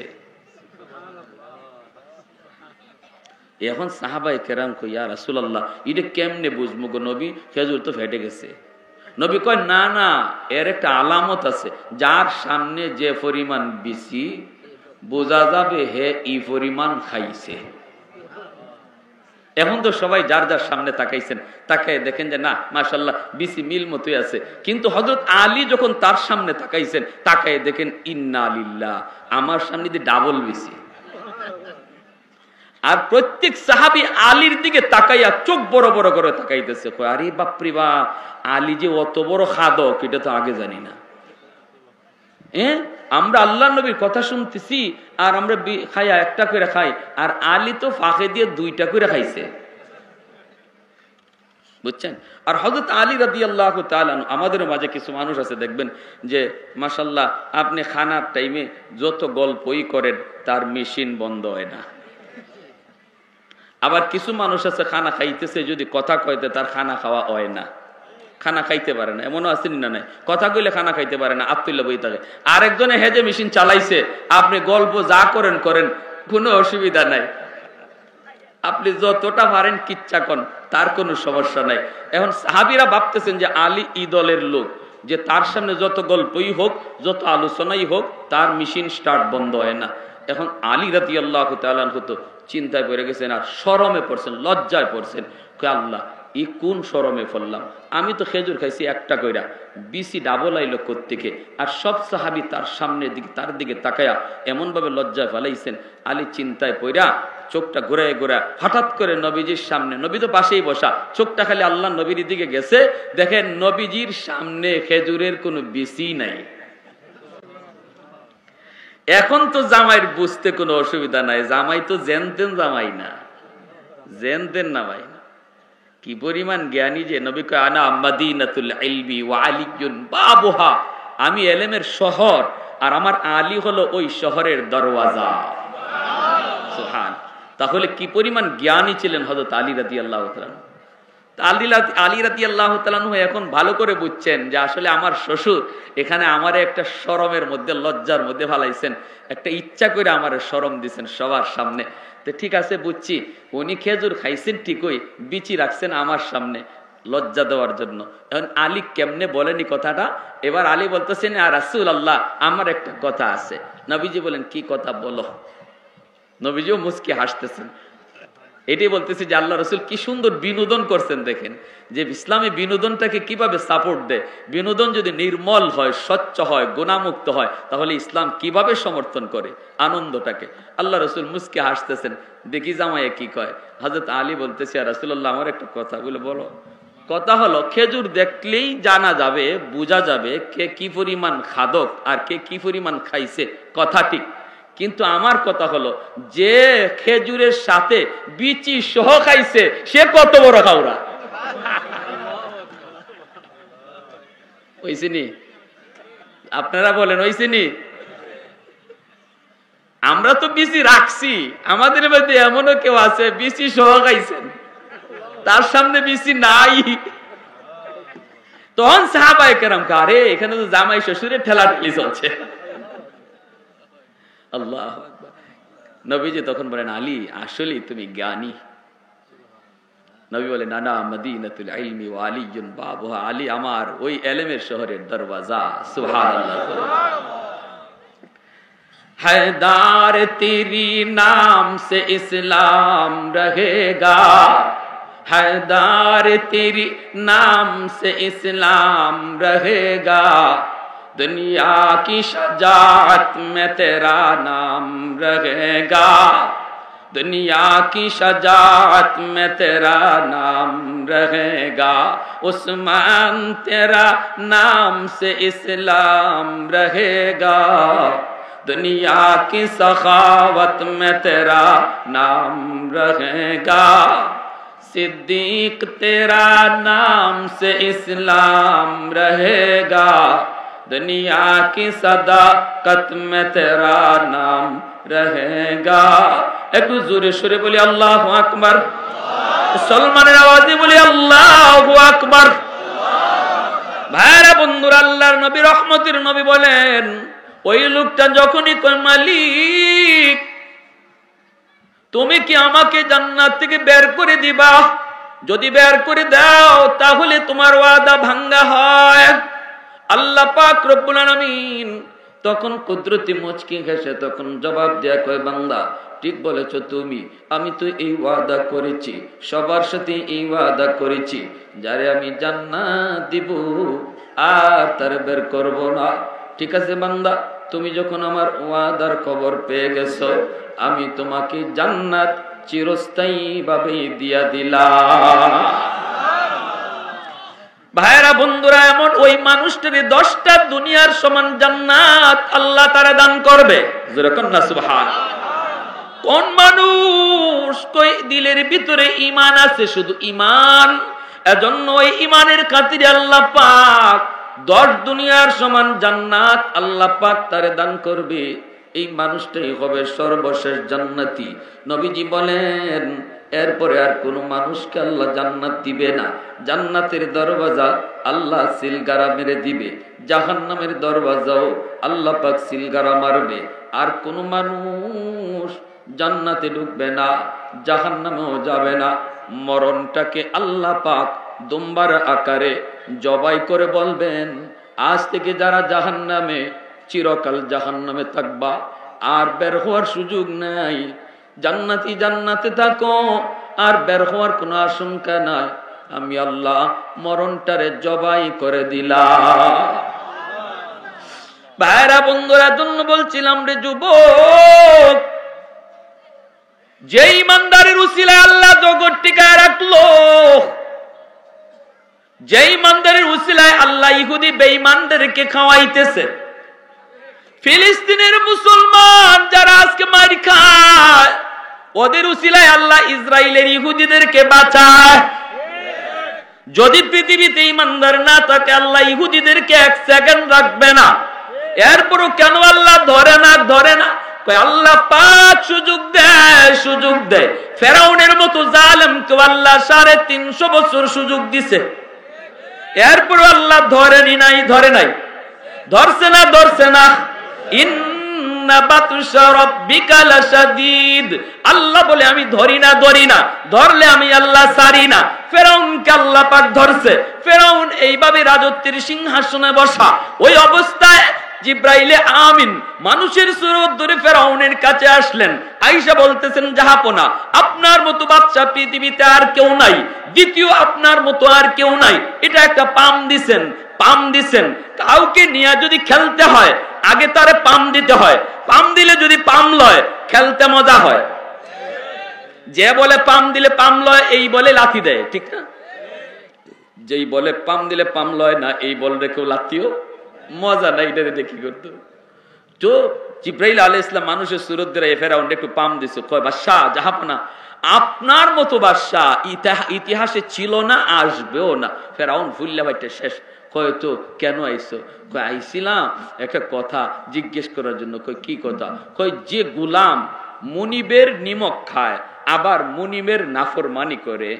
এখন সাহাবায়ে কেরাম কই, ইয়া রাসূলুল্লাহ, এটা কেমনে বুঝবো গো নবী, খেজুর তো ফেটে গেছে। নবী কয়, না না, এর একটা আলামত আছে, যার সামনে যে পরিমাণ বিচি, বোঝা যাবে হে এই পরিমাণ খাইছে। এখন তো সবাই যার যার সামনে তাকাইছেন, তাকায় দেখেন যে না, মাশাআল্লাহ বিচি মিল মতোই আছে। কিন্তু হযরত আলী যখন তার সামনে তাকাইছেন, তাকায় দেখেন ইন্না লিল্লাহ, আমার সামনে দিয়ে ডাবল বিচি। আর প্রত্যেক সাহাবী আলীর দিকে তাকাইয়া চোখ বড় বড় করে তাকাইতেছে, আরে বাপরে বাপ, আলী যে অত বড় খাদক এটা তো আগে জানি না। আমরা আল্লাহর নবীর কথা শুনতেছি আর আমরা খাইয়া একটা করে খাই, আর আলী তো ফাঁকে দিয়ে দুইটা করে খাইছে, বুঝছেন। আর হযরত আলী রাদিয়াল্লাহু তাআলা, আমাদের মাঝে কিছু মানুষ আছে দেখবেন যে মাশাআল্লাহ আপনি খানার টাইমে যত গল্পই করেন তার মেশিন বন্ধ হয় না। আবার কিছু মানুষ আছে খানা খাইতেছে, যদি কথা কইতে তার খানা খাওয়া হয় না, খানা খাইতে পারে না, এমনও আছে না? নাই, কথা কইলে খানা খাইতে পারে না, আত্মীয় বই থাকে। আরেকজনে হেজে মেশিন চালাইছে, আপনি গল্প যা করেন করেন, কোনো অসুবিধা নাই, আপনি যতটা পারেন কিচ্ছা করেন, তার কোনো সমস্যা নাই। এখন সাহাবীরা ভাবতেছেন যে আলী ই দলের লোক, যে তার সামনে যত গল্পই হোক, যত আলোচনাই হোক, তার মেশিন স্টার্ট বন্ধ হয় না। এখন আলী রাদিয়াল্লাহু তাআলা তো চিন্তায় পড়ে গেছেন আর শরমে পড়ছেন, লজ্জায় পড়ছেন। আল্লাহ, ই কোন শরমে পড়লাম, আমি তো খেজুর খাইছি একটা কইরা, বিসি ডাবল আইলো কোত্থেকে। আর সব সাহাবী তার সামনে দিকে, তার দিকে তাকায়া এমন ভাবে লজ্জায় ফেলাইছেন। আলী চিন্তায় পড়া চোখটা ঘুরায় ঘুরায় হঠাৎ করে নবীজির সামনে, নবী তো পাশেই বসা, চোখটা খালি আল্লাহ নবীর দিকে গেছে, দেখেন নবীজির সামনে খেজুরের কোনো বিসি নাই। এখন তো জামাইয়ের বুঝতে কোনো অসুবিধা নাই, জামাই তো জেনতেন জামাই না, জেনতেন নামাই না। কি পরিমাণ জ্ঞানী যে নবী কয়, আনা মাদিনাতুল ইলমি ওয়া আলিয়ুন বাবুহা, আমি ইলমের শহর আর আমার আলী হলো ওই শহরের দরওয়াজা। সুবহান। তাহলে কি পরিমাণ জ্ঞানী ছিলেন হযরত আলী রাদিয়াল্লাহু তাআলা। আলী রাদিয়াল্লাহু তাআলা এখন ভালো করে বুঝছেন যে আসলে আমার শ্বশুর এখানে আমারে একটা শরমের মধ্যে, লজ্জার মধ্যে ফেলাইছেন, একটা ইচ্ছা করে আমারে শরম দিয়েছেন সবার সামনে। তো ঠিক আছে, বুঝছি, উনি খেজুর খাইছেন ঠিকই, বিচি রাখছেন আমার সামনে লজ্জা দেওয়ার জন্য। এখন আলী কেমনে বলেনি কথাটা, এবার আলী বলতেছেন, আর রাসূলুল্লাহ আমার একটা কথা আছে। নবীজি বলেন, কি কথা বলো। নবীজিও মুস্কি হাসতেছেন। এটাই বলতেছি যে আল্লাহ রসুল কি সুন্দর বিনোদন করছেন দেখেন, যে ইসলামে বিনোদনটাকে কিভাবে সাপোর্ট দেয়। বিনোদন যদি নির্মল হয়, স্বচ্ছ হয়, গুণামুক্ত হয়, তাহলে ইসলাম কিভাবে সমর্থন করে আনন্দটাকে। আল্লাহ রসুল মুস্কে হাসতেছেন, দেখি জামাইয়ে কি কয়। হযরত আলী বলতেছে, রাসূলুল্লাহ আমার একটা কথা বলো। কথা হলো, খেজুর দেখলেই জানা যাবে, বোঝা যাবে কে কি পরিমাণ খাদক আর কে কি পরিমাণ খাইছে, কথা ঠিক। কিন্তু আমার কথা হলো, যে খেজুরের সাথে বিচি সহ খাইছে সে কত বড় খাওরা। ওইসিনি আপনারা বলেন, ওইসিনি? আমরা তো বিচি রাখছি, আমাদের মধ্যে এমনও কেউ আছে বিচি সহ খাইছেন, তার সামনে বিচি নাই। তখন সাহাবায়ে কেরাম আরে এখানে তো জামাই শ্বশুরের ঠেলাঠেলি চলছে। আল্লাহু আকবার। নবীজি তখন বলেন, আলী আসলে তুমি জ্ঞানী। নবী বলেন, না না, মদিনাতুল ইলমি ওয়া আলিয়ুন বাবুহা, আলী আমার ওই ইলমের শহরের দরওয়াজা। সুবহানাল্লাহ। हैदार तेरी नाम से इस्लाम रहेगा, हैदार तेरी नाम से इस्लाम रहेगा, दुनिया की शजाअत में तेरा नाम रहेगा, दुनिया की शजाअत में तेरा नाम रहेगा, उस्मान तेरा नाम से इस्लाम रहेगा, दुनिया की सखावत में तेरा नाम रहेगा, सिद्दीक तेरा नाम से इस्लाम रहेगा, दुनिया की सदाकत में तेरा नाम रहेगा। एक जोरे शोरे बोली अल्लाहु अकबर, सलमाনের आवाजे बोली अल्लाहु अकबर। भाईरा बंधुरा, আল্লাহর নবী রহমতের নবী বলেন, ওই লোকটা যখনই কয়, মালিক তুমি কি আমাকে জান্নাত থেকে বের করে দিবা? যদি বের করে দাও তাহলে তোমার ওয়াদা ভাঙ্গা হয়। আল্লাহ পাক রব্বুল আলামিন তখন কুদরতি মুচকি হেসে তখন জবাব দেয়া কয়, বান্দা ঠিক বলেছ তুমি, আমি তো এই ওয়াদা করেছি, সবার সাথে এই ওয়াদা করেছি, যারে আমি জান্নাত দিব আর তার বের করব না। ঠিক আছে বান্দা, তুমি যখন আমার ওয়াদার খবর পেয়ে গেছো, আমি তোমাকে জান্নাত চিরস্থায়ী ভাবে দিয়া দিলাম। ভাইরা বন্ধুরা, এমন ওই মানুষটারে 10টা দুনিয়ার সমান জান্নাত আল্লাহ তারা দান করবে। যেরকম না সুবহানাল্লাহ। কোন মানুষ কই দিলের ভিতরে ঈমান আছে, শুধু ঈমান, এজন্য ওই ঈমানের খাতিরে আল্লাহ পাক 10 দুনিয়ার সমান জান্নাত আল্লাহ পাক তারে দান করবে। এই মানুষটাই হবে সর্বশেষ জান্নাতি। নবীজি বলেন, এরপরে আর কোন মানুষকে আল্লাহ জান্নাত দিবে না। জান্নাতের দরওয়াজা আল্লাহ সিলগারা মেরে দিবে, জাহান্নামের দরওয়াজাও আল্লাহ পাক সিলগারা মারবে। আর কোন মানুষ জান্নাতে ঢুকবে না, জাহান্নামেও যাবে না। মরণটাকে আল্লাহ পাক দুম্বার আকারে জবাই করে বলবেন, আজ থেকে যারা জাহান্নামে, চিরকাল জাহান্নামে থাকবা, আর বের হওয়ার সুযোগ নাই। জান্নাতি জান্নাতে থাকো, আর বের হওয়ার কোনো আশঙ্কা নাই। আমি আল্লাহ মরণটারে জবাই করে দিলাম। ভাইরা বন্ধুরা, জন্য বলছিলাম রে যুবক, যে ইমানদারের উসিলায় আল্লাহ জগৎ টিকায় রাখলো, যে ইমানদারের উসিলায় আল্লাহ ইহুদি বেঈমানদেরকে খাওয়াইতেছে, ফিলিস্তিনের মুসলমান যারা আজকে মার খায়, ওদের উসিলায় আল্লাহ ইসরায়েলের ইহুদিদেরকে বাঁচায়। যদি পৃথিবীতে ইমানদার না থাকে, আল্লাহ ইহুদিদেরকে 1 সেকেন্ড রাখবে না। এরপরও কেন আল্লাহ ধরে না? আল্লাহ পাক সুযোগ দেয়। ফেরাউনের মতো জালেমকে আল্লাহ 350 বছর সুযোগ দিছে, এরপরও আল্লাহ ধরে নাই। ধরছে না। ইন্না বাতশা রাব্বিকা লাশাদীদ। আল্লাহ বলে, আমি ধরি না, ধরলে আমি আল্লাহ ছাড়ি না। ফেরাউনকে আল্লাহ পাক ধরছে। ফেরাউন এইভাবে রাজত্বের সিংহাসনে বসা, ওই অবস্থায় জিব্রাইলে আমিন মানুষের সুরত ধরে ফেরাউনের কাছে আসলেন। আয়েশা বলতেছেন, জাহাপনা, আপনার মতো বাদশা পৃথিবীতে আর কেউ নাই, দ্বিতীয় আপনার মতো আর কেউ নাই। এটা একটা পাম দিছেন, কাউকে নিয়ে যদি খেলতে হয় আগে তারে পাম দিতে হয়, পাম দিলে যদি পাম লয় খেলতে মজা হয়। যে বলে পাম দিলে পাম লয় এই বলে লাথি দেয়, ঠিক না? যেই বলে পাম দিলে পাম লয় না এই বল রেখেও লাথিও মজা নাই, এটা দেখি করতো। তো জিব্রাইল আলাইহিস সালাম মানুষের সুরত ধরে ফেরাউন একটু পাম দিছে। কয়, বাদশা জাহাপনা, আপনার মতো বাদশা ইতিহাসে ছিল না, আসবেও না। ফেরাউন ফুল্লা ভাইটা শেষ। কয়, তো কেন আইছো? কয়, আইছিলাম একটা কথা জিজ্ঞেস করার জন্য। কয়, কি কথা? কয়, যে গোলাম মুনিবের নিমক খায় আবার মুনিবের নাফরমানি করে,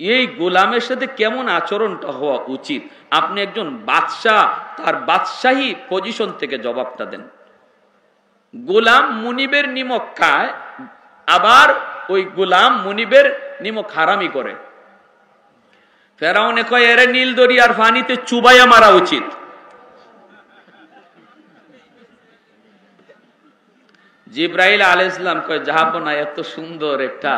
এই গোলামের সাথে কেমন আচরণটা হওয়া উচিত? আপনি একজন বাদশাহ, তার বাদশাহী পজিশন থেকে জবাবটা দেন। গোলাম মুনিবের নিমক খায় আবার ওই গোলাম মুনিবের নিমক হারামি করে। ফেরাউনে কয়, এরে নীল দরিয়ার পানিতে চুবাইয়া মারা উচিত। জিব্রাইল আলাইহিস সালাম কয়, জাহাপনা, এত সুন্দর একটা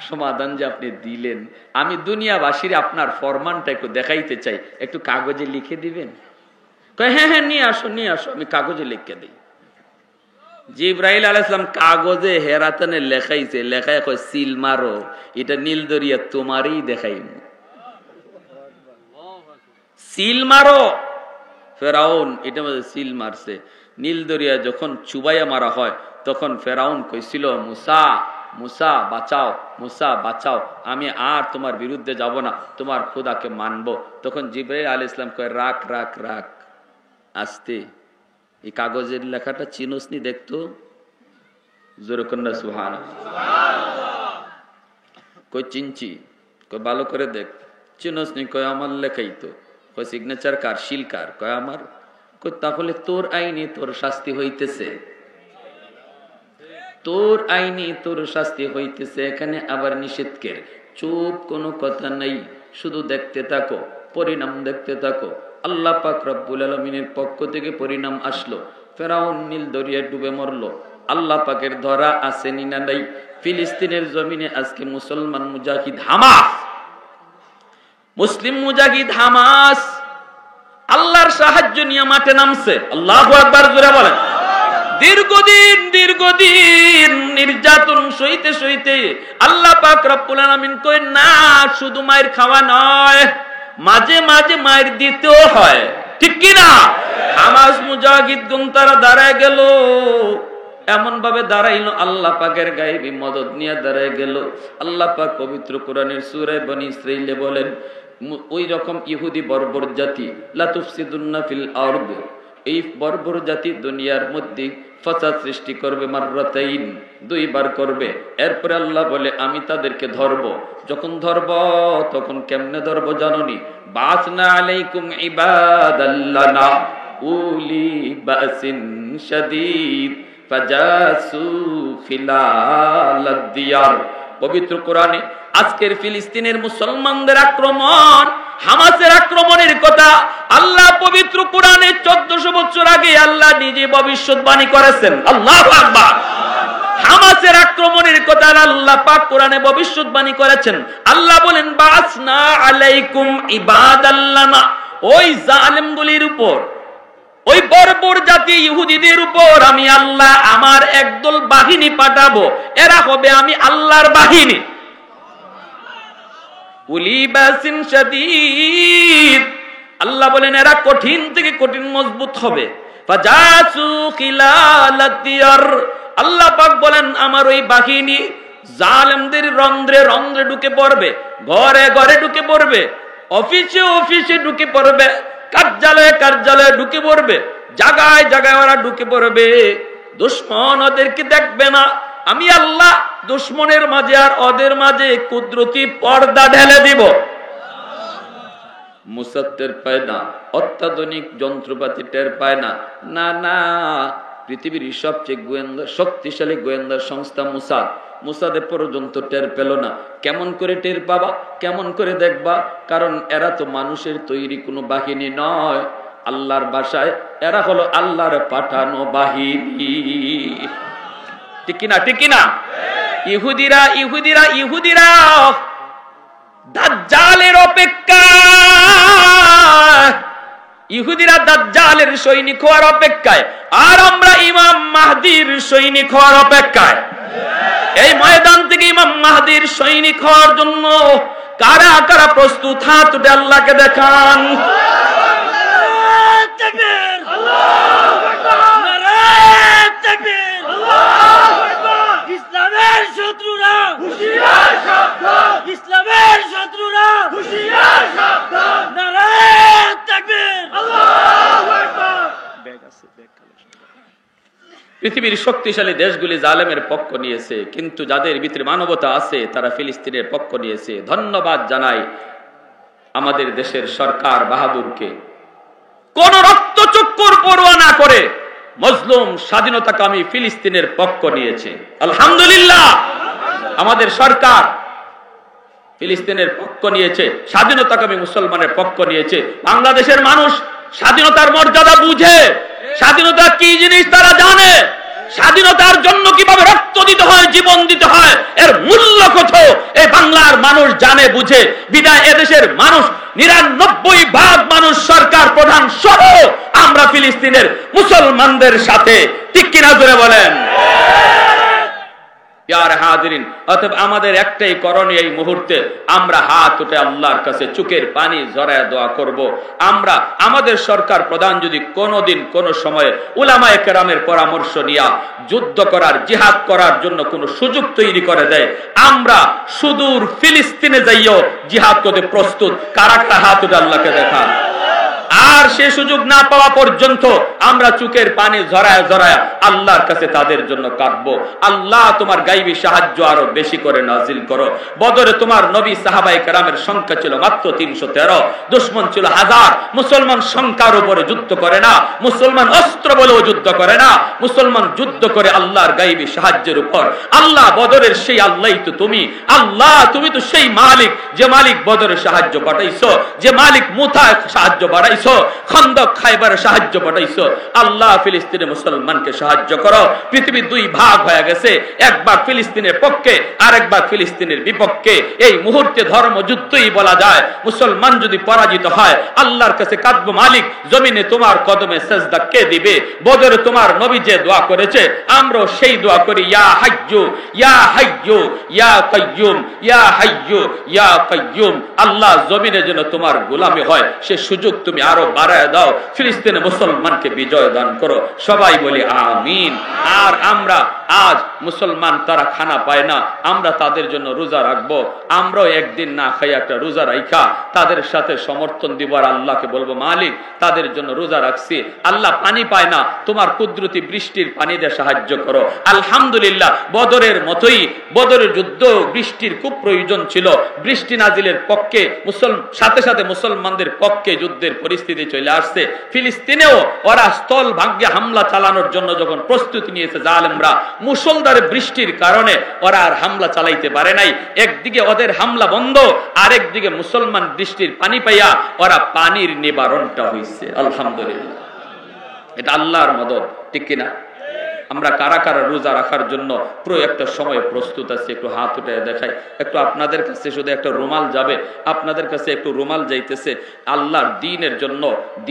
সমাধান যে আপনি দিলেন, আমি দুনিয়াবাসীর আপনার ফরমানটা একটু দেখাইতে চাই, একটু কাগজে লিখে দিবেন? কয়, হ্যাঁ হ্যাঁ, নিয়ে আসো, আমি কাগজে লিখে দিই। জিব্রাইল আলাইহিস সালাম কাগজে হেরাতানে লেখাইছে, লেখায় কয়, সিল মারো, এটা নীল দরিয়া তোমারই দেখাই, সিল মারো। ফেরাউন এটা মধ্যে সিল মারছে। নীল দরিয়া যখন চুবাইয়া মারা হয় তখন ফেরাউন কইছিল, মুসা, মুসা বাঁচাও, মুসা বাঁচাও, আমি আর তোমার বিরুদ্ধে যাব না, তোমার খোদাকে মানবো। তখন জিব্রাইল আলাইহিস সালাম কয়, রাখ রাখ রাখ, আস্তে, এই কাগজের লেখাটা চিনোসনি দেখতো? জোরে কন্যা সুবহানাল্লাহ। কই, চিনছি। কয়, ভালো করে দেখ। চিনোসনি? কয়, আমার লেখাই তো। কয়, সিগনেচার কার? শিলকার? কয়, আমার। কয়, তাহলে তোর আইনে তোর শাস্তি হইতেছে, তোর আইনে তোর শাস্তি হইতেছে, এখানে আবার নিষেধকে চুপ, কোনো কথা নাই, শুধু দেখতে থাকো, পরিণাম দেখতে থাকো। আল্লাহ পাক রব্বুল আলামিনের পক্ষ থেকে পরিণাম আসলো, ফেরাউন নীল দরিয়ায় ডুবে মরলো। আল্লাহ পাকের ধরা আসেনি না নাই? ফিলিস্তিনের জমিনে আজকে মুসলমান মুজাহিদ হামাস, মুসলিম মুজাহিদ হামাস আল্লাহর সাহায্য নিয়ে মাঠে নামছে। আল্লাহু আকবার, জোরে বলেন। দীর্ঘদিন নির্যাতন সইতে সইতে আল্লাহ পাক রব্বুল আলামিন কই, না শুধু মায়ের খাওয়া নয়, মাঝে মাঝে মায়ের দিতেও হয়, ঠিক কি না? হামাস মুজাহিদগণ তারা দাঁড়ায় গেল, এমন ভাবে দাঁড়াইলো, আল্লাহ পাকের গায়েবী মদদ নিয়ে দাঁড়ায় গেল। আল্লাহ পাক পবিত্র কোরআনের সূরা বনী ইসরাঈলে বলেন, ওই রকম ইহুদি বর্বর জাতি, লা তুফসিদুন্না ফিল আরদ, এই বর্বর জাতি দুনিয়ার মধ্যে ফাসাদ সৃষ্টি করবে, মাররাতাইন, দুইবার করবে। এরপরে আল্লাহ বলে, আমি তাদেরকে ধরব। যখন ধরব তখন কেমনে ধরব জানোনি? বাসনা আলাইকুম ইবাদাল্লানা উলি বাসিন শাদীদ ফাজাসু খিলালাদ দিয়ার। পবিত্র কোরআনে আজকের ফিলিস্তিনের মুসলমানদের আক্রমণ, হামাসের আক্রমণের কথা আল্লাহ পবিত্র কোরআনে 1400 বছর আগে আল্লাহ নিজে ভবিষ্যৎবাণী করেছেন। আল্লাহু আকবার। হামাসের আক্রমণের কথা আল্লাহ পাক কোরআনে ভবিষ্যৎবাণী করেছেন। আল্লাহ বলেন, বাসনা আলাইকুম ইবাদাল্লানা, ওই জালেমগুলির উপর, ওই বর্বর জাতি ইহুদিদের উপর আমি আল্লাহ আমার একদল বাহিনী পাঠাবো, এরা হবে আমি আল্লাহর বাহিনী। উলি বাসিন শাদীদ, আল্লাহ বলেন এরা কঠিন থেকে কঠিন মজবুত হবে। ফাজাসু খিলালাদ দিয়ার, আল্লাহ পাক বলেন আমার ওই বাহিনী জালেমদের রন্ধ্রে রন্ধ্রে ঢুকে পড়বে, ঘরে ঘরে ঢুকে পড়বে, অফিসে অফিসে ঢুকে পড়বে, কার্যালয়ে কার্যালয়ে ঢুকে পড়বে, জায়গায় জায়গায় ওরা ঢুকে পড়বে। দুশমন ওদেরকে দেখবে না, আমি আল্লাহ দুশমনের মাঝে আর ওদের মাঝে কুদরতি পর্দা ঢেলে দিব। মুসা টের পায় না, অত্যাধুনিক যন্ত্রপাতি টের পায় না, না না, পৃথিবীর সবচেয়ে গোয়েন্দা শক্তিশালী গোয়েন্দা সংস্থা মুসাদে পর্যন্ত টের পেল না। কেমন করে টের পাবা, কেমন করে দেখবা? কারণ এরা তো মানুষের তৈরি কোনো বাহিনী নয়, আল্লাহর ভাষায় এরা হলো আল্লাহর পাঠানো বাহিনী। ঠিক কিনা, ঠিক কিনা? ইহুদিরা ইহুদিরা ইহুদিরা দাজ্জালের অপেক্ষা, ইহুদিরা দাজ্জালের সৈনিক হওয়ার অপেক্ষায়, আর আমরা ইমাম মাহদির সৈনিক হওয়ার অপেক্ষায়। এই ময়দান থেকে ইমাম মাহদির সৈনিক হওয়ার জন্য কারা কারা প্রস্তুত? হাত উঠে আল্লাহকে দেখান। ইসলামের শত্রুরা হুঁশিয়ার সাবধান, ইসলামের শত্রুরা হুঁশিয়ার সাবধান। নারায়ে তাকবীর, আল্লাহু আকবার। পৃথিবীর শক্তিশালী দেশগুলি জালেমের পক্ষ নিয়েছে, কিন্তু যাদের ভিতরে মানবতা আছে তারা ফিলিস্তিনের পক্ষ নিয়েছে। ধন্যবাদ জানাই আমাদের দেশের সরকার বাহাদুরকে, কোন রক্তচক্ষুর পরোয়া না করে মজলুম স্বাধীনতাকামী ফিলিস্তিনের পক্ষ নিয়েছে। আলহামদুলিল্লাহ, আমাদের সরকার ফিলিস্তিনের পক্ষ নিয়েছে, স্বাধীনতাকামী মুসলমানের পক্ষ নিয়েছে। বাংলাদেশের মানুষ স্বাধীনতার মর্যাদা বুঝে, স্বাধীনতা কি জিনিস তারা জানে, স্বাধীনতার জন্য কিভাবে রক্ত দিতে হয়, জীবন দিতে হয়, এর মূল্য কত এই বাংলার মানুষ জানে বুঝে। বিদায় এদেশের মানুষ ৯৯% মানুষ সরকার প্রধান সহ আমরা ফিলিস্তিনের মুসলমানদের সাথে। ঠিক কিনা জোরে বলেন? অতএব আমাদের একটাই করণীয়, এই মুহূর্তে আমরা হাত উঠে আল্লাহর কাছে চোখের পানি ঝরায় দোয়া করব। আমরা আমাদের সরকার প্রধান যদি কোনোদিন কোনো সময়ে উলামায়ে কেরামের পরামর্শ নিয়া যুদ্ধ করার, জিহাদ করার জন্য কোনো সুযোগ তৈরি করে দেয়, আমরা সুদূর ফিলিস্তিনে যাইও জিহাদ করতে প্রস্তুত। কারা কারা হাত উঠে আল্লাহকে দেখান। আর সে সুযোগ না পাওয়া পর্যন্ত আমরা চোখের পানি ঝরায় ঝরায় আল্লাহর কাছে তাদের জন্য কাঁদবো। আল্লাহ তোমার গাইবী সাহায্য আরো বেশি করে নাজিল করো। বদরে তোমার নবী সাহাবায়ে কেরামের সংখ্যা ছিল মাত্র ৩১৩, দুশমন ছিল ১০০০। মুসলমান সংখ্যার উপরে যুদ্ধ করে না, মুসলমান অস্ত্র বলেও যুদ্ধ করে না, মুসলমান যুদ্ধ করে আল্লাহর গাইবী সাহায্যের উপর। আল্লাহ বদরের সেই আল্লাহই তো তুমি। আল্লাহ তুমি তো সেই মালিক, যে মালিক বদরের সাহায্য পাঠাইছো, যে মালিক মুতায় সাহায্য পাঠাইছো, খন্দক খায়বারে সাহায্য পাঠাইছো। আল্লাহ ফিলিস্তিনে মুসলমানকে সাহায্য করো। পৃথিবী দুই ভাগ হয়ে গেছে, এক ভাগ ফিলিস্তিনের পক্ষে, আরেক ভাগ ফিলিস্তিনের বিপক্ষে। এই মুহূর্তে ধর্মযুদ্ধই বলা যায়। মুসলমান যদি পরাজিত হয় আল্লাহর কাছে কাঁদবো, মালিক জমিনে তোমার কদমে সেজদা কে দিবে? বদরে তোমার নবী যে দোয়া করেছে আমরাও সেই দোয়া করি, ইয়া হাইয়্যু ইয়া হাইয়্যু ইয়া কাইয়্যুম ইয়া হাইয়্যু ইয়া কাইয়্যুম। আল্লাহ জমিনে যেন তোমার গোলামি হয় সে সুযোগ তুমি আরো বাড়ায় দাও। ফিলিস্তিনে মুসলমানকে বিজয় দান করো। সবাই বলি আমিন। আর আমরা আজ মুসলমান তারা খানা পায় না, আমরা তাদের জন্য রোজা রাখবো। আমরাও একদিন না খাই একটা রোজা রাখা তাদের সাথে সমর্থন দিব, আর আল্লাহকে বলবো, মালিক তাদের জন্য রোজা রাখছি, আল্লাহ পানি পায় না, তোমার কুদরতি বৃষ্টির পানি দিয়ে সাহায্য করো। আলহামদুলিল্লাহ, বদরের মতোই বদরের যুদ্ধ বৃষ্টির খুব প্রয়োজন ছিল। বৃষ্টি নাজিলের পক্ষে সাথে সাথে মুসলমানদের পক্ষে যুদ্ধের পরিস্থিতি চলে আসছে। ফিলিস্তিনেও ওরা স্থল ভাগ্যে হামলা চালানোর জন্য যখন প্রস্তুতি নিয়েছে জালেমরা, মুষলধারে বৃষ্টির কারণে ওরা আর হামলা চালাইতে পারে নাই। একদিকে ওদের হামলা বন্ধ, আরেকদিকে মুসলমান বৃষ্টির পানি পাইয়া ওরা পানির নিবারণটা হইছে। আলহামদুলিল্লাহ, এটা আল্লাহর মদদ। ঠিক কিনা? আমরা কারা কারা রোজা রাখার জন্য পুরো একটা সময় প্রস্তুত আছি? একটু হাত উঠে দেখাই। একটু আপনাদের কাছে শুধু একটা রুমাল যাবে, আপনাদের কাছে একটু রুমাল যাইতেছে। আল্লাহর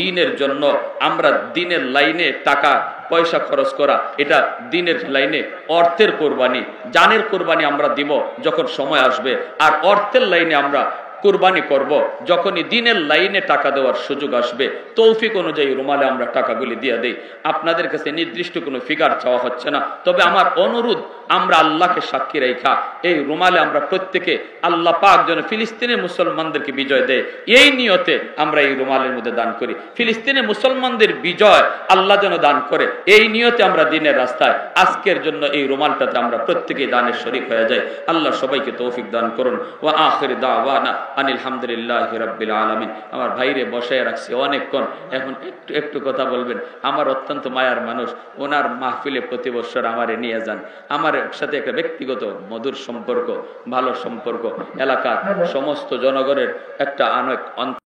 দিনের জন্য আমরা দিনের লাইনে টাকা পয়সা খরচ করা, এটা দিনের লাইনে অর্থের কোরবানি, জানের কোরবানি আমরা দিব যখন সময় আসবে। আর অর্থের লাইনে আমরা কুরবানি করব যখনই দিনের লাইনে টাকা দেওয়ার সুযোগ আসবে। তৌফিক অনুযায়ী রুমালে আমরা টাকাগুলি দিয়ে দেই। আপনাদের কাছে নির্দিষ্ট কোনো ফিগার চাওয়া হচ্ছে না, তবে আমার অনুরোধ, আমরা আল্লাহকে সাক্ষী রেখা এই রুমালে আমরা প্রত্যেকে আল্লাহ পাক যেন ফিলিস্তিনের মুসলমানদেরকে বিজয় দেয়, এই নিয়তে আমরা এই রুমালের মধ্যে দান করি। ফিলিস্তিনের মুসলমানদের বিজয় আল্লাহ যেন দান করে, এই নিয়তে আমরা দিনের রাস্তায় আজকের জন্য এই রুমালটাতে আমরা প্রত্যেকেই দানের শরীক হয়ে যাই। আল্লাহ সবাইকে তৌফিক দান করুন। ওয়া আখির দাওয়ানা আনিল হামদুলিল্লাহি রাব্বিল আলামিন। আমার ভাইরে বসায় রাখছি অনেকক্ষণ, এখন একটু কথা বলবেন। আমার অত্যন্ত মায়ার মানুষ, ওনার মাহফিলে প্রতি বছর আমারে নিয়ে যান। আমার সাথে একটা ব্যক্তিগত মধুর সম্পর্ক, ভালো সম্পর্ক, এলাকার সমস্ত জনগণের একটা অনেক